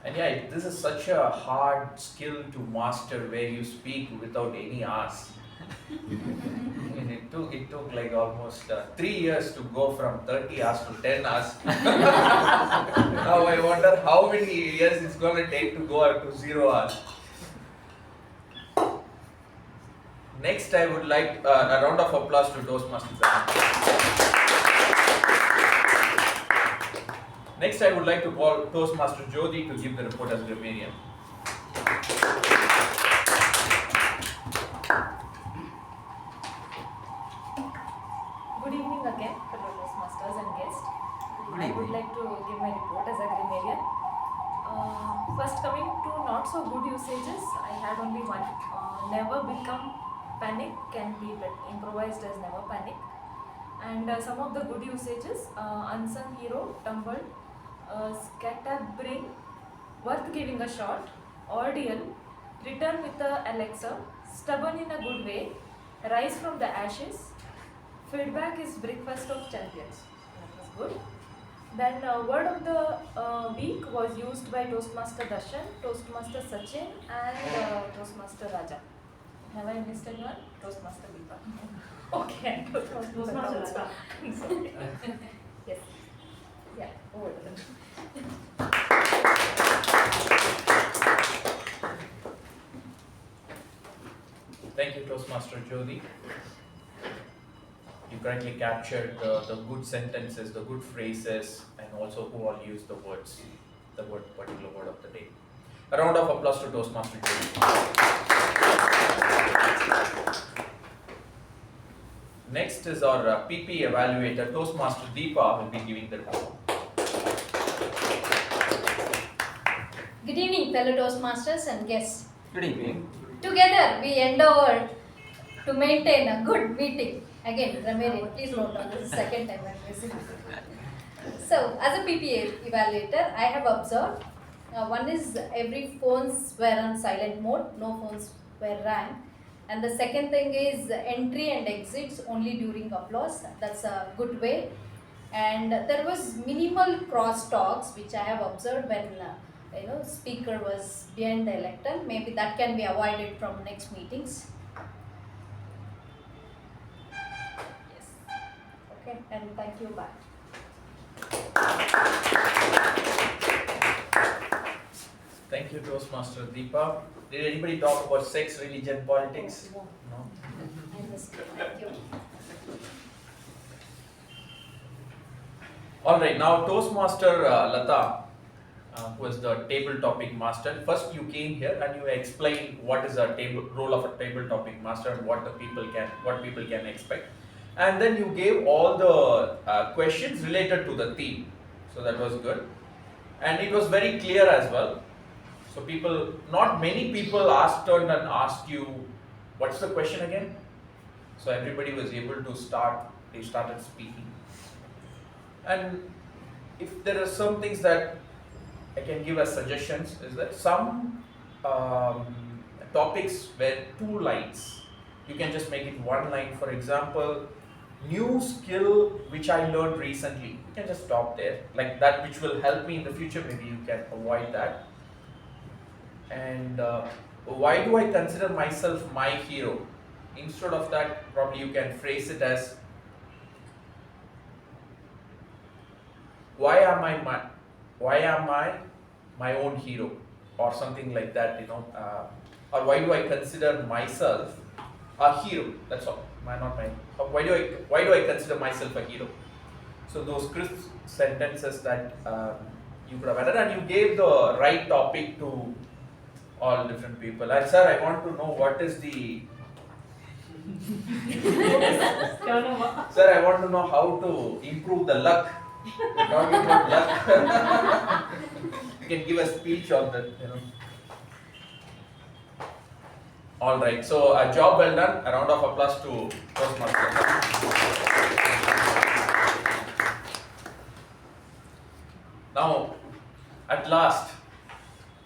And yeah, this is such a hard skill to master where you speak without any hours. And it took like almost 3 years to go from 30 hours to 10 hours. Now I wonder how many years it's going to take to go up to 0 hours. Next, I would like a round of applause to Toastmasters. Next, I would like to call Toastmaster Jyothi to give the report as Grammarian. Good evening again, fellow Toastmasters and guests. I would like to give my report as a grammarian. First, coming to not so good usages, I had only one. Never become panic can be improvised as never panic. And some of the good usages, unsung hero, tumbled, scatterbrain, worth giving a shot, ordeal, return with the Alexa, stubborn in a good way, rise from the ashes, feedback is breakfast of champions. That was good. Then word of the week was used by Toastmaster Darshan, Toastmaster Sachin and Toastmaster Raja. Have I missed anyone? Toastmaster Deepa. Okay, Toastmaster Latha. Sorry. Yes. Yeah, over to them. Thank you, Toastmaster Jyothi. You correctly captured the good sentences, the good phrases, and also who all use the words, particular word of the day. A round of applause to Toastmaster Jyothi. Next is our PP Evaluator. Toastmaster Deepa will be giving the report. Good evening, fellow Toastmasters and guests. Good evening. Together, we endeavor to maintain a good meeting. Again, Grammarian, please note down, this is the second time I'm using it. So, as a PPA evaluator, I have observed one is every phones were on silent mode, no phones were rang. And the second thing is entry and exits only during applause. That's a good way. And there was minimal cross talks which I have observed when speaker was behind the lectern. Maybe that can be avoided from next meetings. Yes. Okay, and thank you. Bye. Thank you, Toastmaster Deepa. Did anybody talk about sex, religion, politics? No. I missed it. Thank you. Alright, now Toastmaster Latha, who is the table topic master. First you came here and you explained what is a role of a table topic master and what people can expect. And then you gave all the questions related to the theme. So that was good. And it was very clear as well. So not many people turned and asked you, what's the question again? So everybody was able to they started speaking. And if there are some things that I can give as suggestions, is that some topics were 2 lines. You can just make it 1 line. For example, new skill which I learned recently. You can just stop there. Like that which will help me in the future, maybe you can avoid that. And why do I consider myself my hero? Instead of that, probably you can phrase it as, why am why am I my own hero or something like that, or why do I consider myself a hero? That's all. Why do I consider myself a hero? So those crisp sentences that you could have added, and you gave the right topic to all different people. And sir, I want to know what is the sir, I want to know how to improve the luck. We're talking about luck. You can give a speech on that, All right, so a job well done. A round of applause to Toastmasters. Now, at last,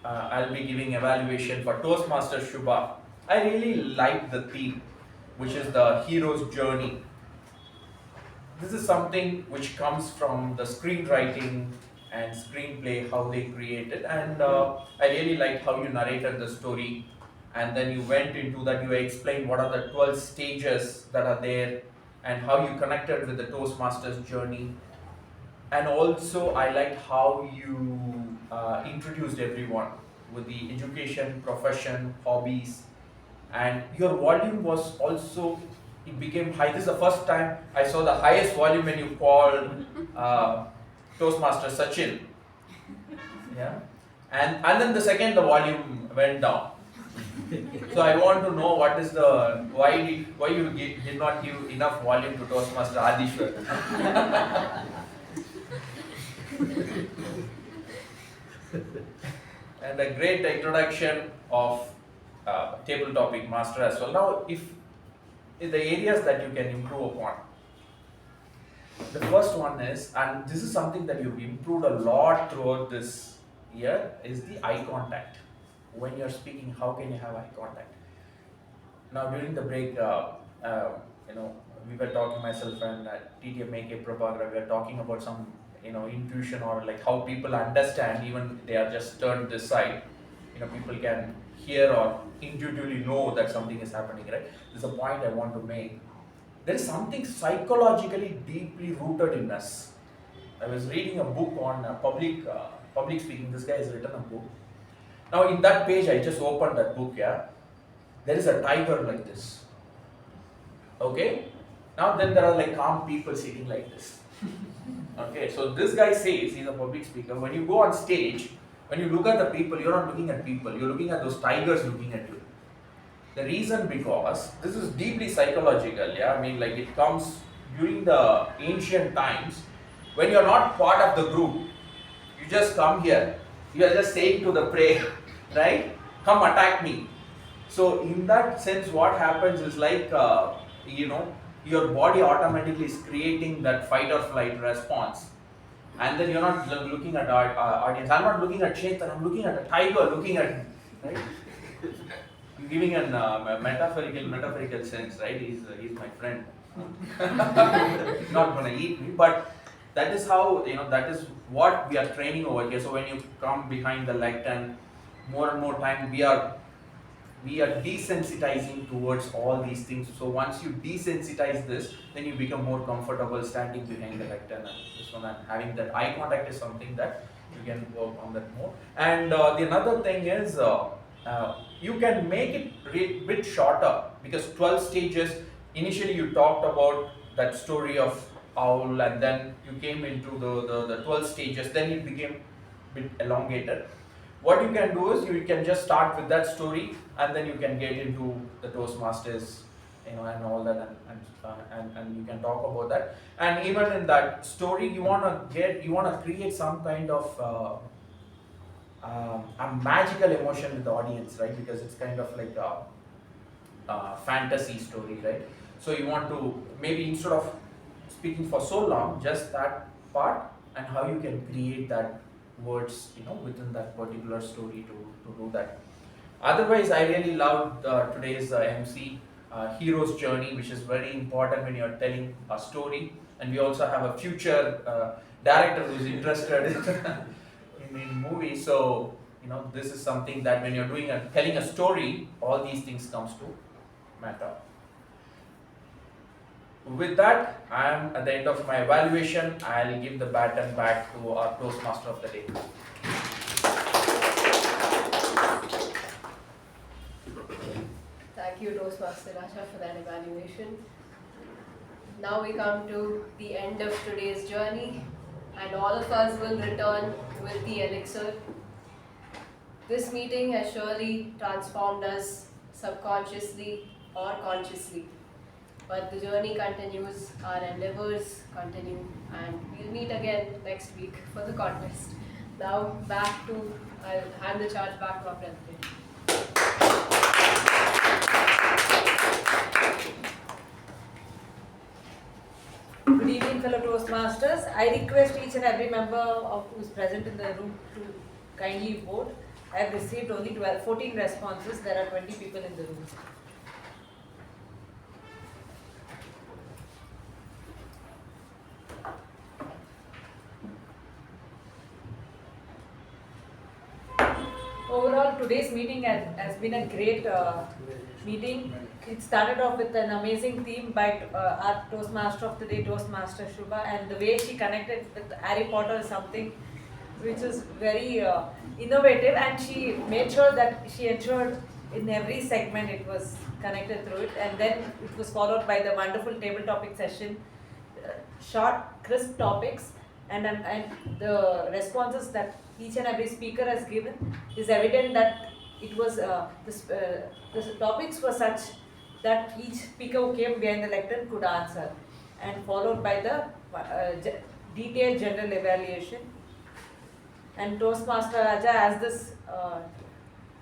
I'll be giving evaluation for Toastmasters Shuba. I really like the theme, which is the hero's journey. This is something which comes from the screenwriting and screenplay, how they created, and I really liked how you narrated the story, and then you went into that, you explained what are the 12 stages that are there, and how you connected with the Toastmasters journey. And also, I liked how you introduced everyone with the education, profession, hobbies, and your volume was also, it became high. This is the first time I saw the highest volume when you called Toastmaster Sachin. Yeah, and then the second the volume went down. So I want to know what is the why you did not give enough volume to Toastmaster Adishwar. And a great introduction of table topic master as well. Now, if the areas that you can improve upon, the first one is, and this is something that you've improved a lot throughout this year, is the eye contact. When you're speaking, how can you have eye contact? Now, during the break, we were talking, myself and DTM A K Prabhakara, we were talking about some intuition, or like how people understand, even they are just turned this side, people can hear or intuitively know that something is happening, right? This is a point I want to make. There is something psychologically deeply rooted in us. I was reading a book on public speaking. This guy has written a book. Now in that page, I just opened that book, yeah. There is a tiger like this. Okay? Now then there are like calm people sitting like this. Okay, so this guy says, he's a public speaker, when you go on stage, when you look at the people, you're not looking at people, you're looking at those tigers looking at you. The reason, because this is deeply psychological, yeah, I mean, like it comes during the ancient times, when you're not part of the group, you just come here, you are just saying to the prey, right, come attack me. So in that sense, what happens is like, your body automatically is creating that fight or flight response. And then you're not looking at our audience. I'm not looking at Chethan, I'm looking at a tiger looking at him, right? You're giving a metaphorical sense, right? He's my friend. He's not going to eat me, but that is how, that is what we are training over here. So when you come behind the lectern, more and more time we are desensitizing towards all these things. So once you desensitize this, then you become more comfortable standing behind the lectern and this one, and having that eye contact is something that you can work on that more. And the another thing is you can make it a bit shorter, because 12 stages, initially you talked about that story of owl, and then you came into the 12 stages, then it became a bit elongated. What you can do is you can just start with that story, and then you can get into the Toastmasters, and all that, and you can talk about that. And even in that story, you wanna create some kind of a magical emotion with the audience, right? Because it's kind of like a fantasy story, right? So you want to, maybe instead of speaking for so long, just that part, and how you can create that words, within that particular story to do that. Otherwise, I really loved today's MC, hero's journey, which is very important when you're telling a story. And we also have a future director who's interested in movies. So, this is something that when you're telling a story, all these things comes to matter. With that, I am at the end of my evaluation. I'll give the baton back to our Toastmaster of the day. Thank you, Toastmaster Rasha, for that evaluation. Now we come to the end of today's journey, and all of us will return with the elixir. This meeting has surely transformed us subconsciously or consciously. But the journey continues, our endeavors continue, and we'll meet again next week for the contest. Now I'll hand the charge back to our president. Good evening, fellow Toastmasters. I request each and every member who is present in the room to kindly vote. I have received only 14 responses. There are 20 people in the room. Overall, today's meeting has been a great meeting. It started off with an amazing theme by our Toastmaster of the day, Toastmaster Shuba, and the way she connected with Harry Potter is something which is very innovative, and she made sure that she ensured in every segment it was connected through it, and then it was followed by the wonderful table topic session, short, crisp topics, and the responses that each and every speaker has given is evident that it was the topics were such that each speaker who came behind the lectern could answer, and followed by the detailed general evaluation. And Toastmaster Raja has this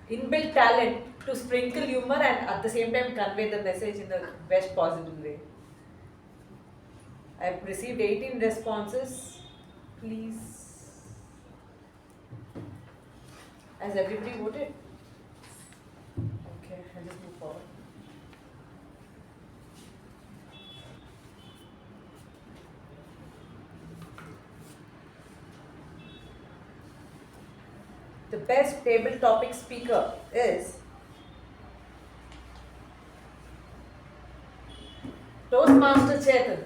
inbuilt talent to sprinkle humor and at the same time convey the message in the best possible way. I have received 18 responses. Please. Has everybody voted? Okay, I'll just move forward. The best table topic speaker is Toastmaster Chethan.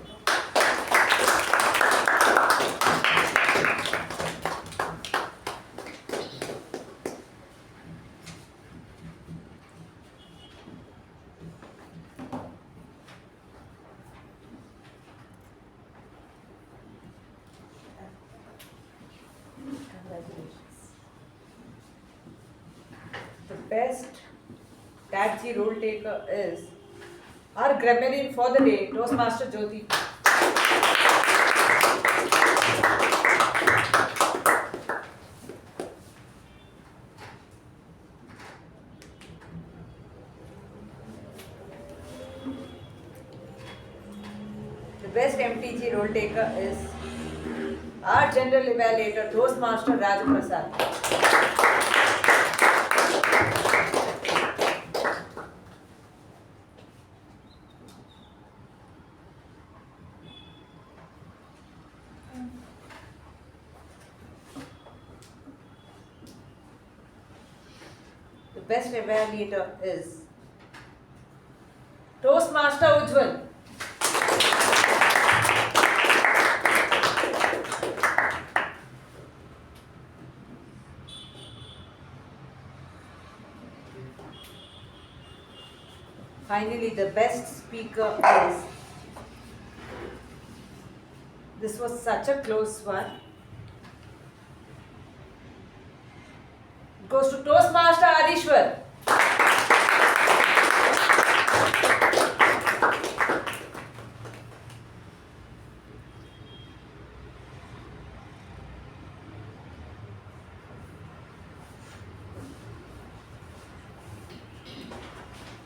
Best TAPG role taker is our Grammarian for the day, Toastmaster Jyothi P. The best MTG role taker is our General Evaluator, Toastmaster Prasath. The best evaluator is Toastmaster Ujwal. Finally, the best speaker is, this was such a close one, it goes to Toastmaster Adishwar.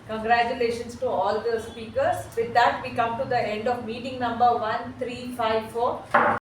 Congratulations to all the speakers. With that, we come to the end of meeting number 1354.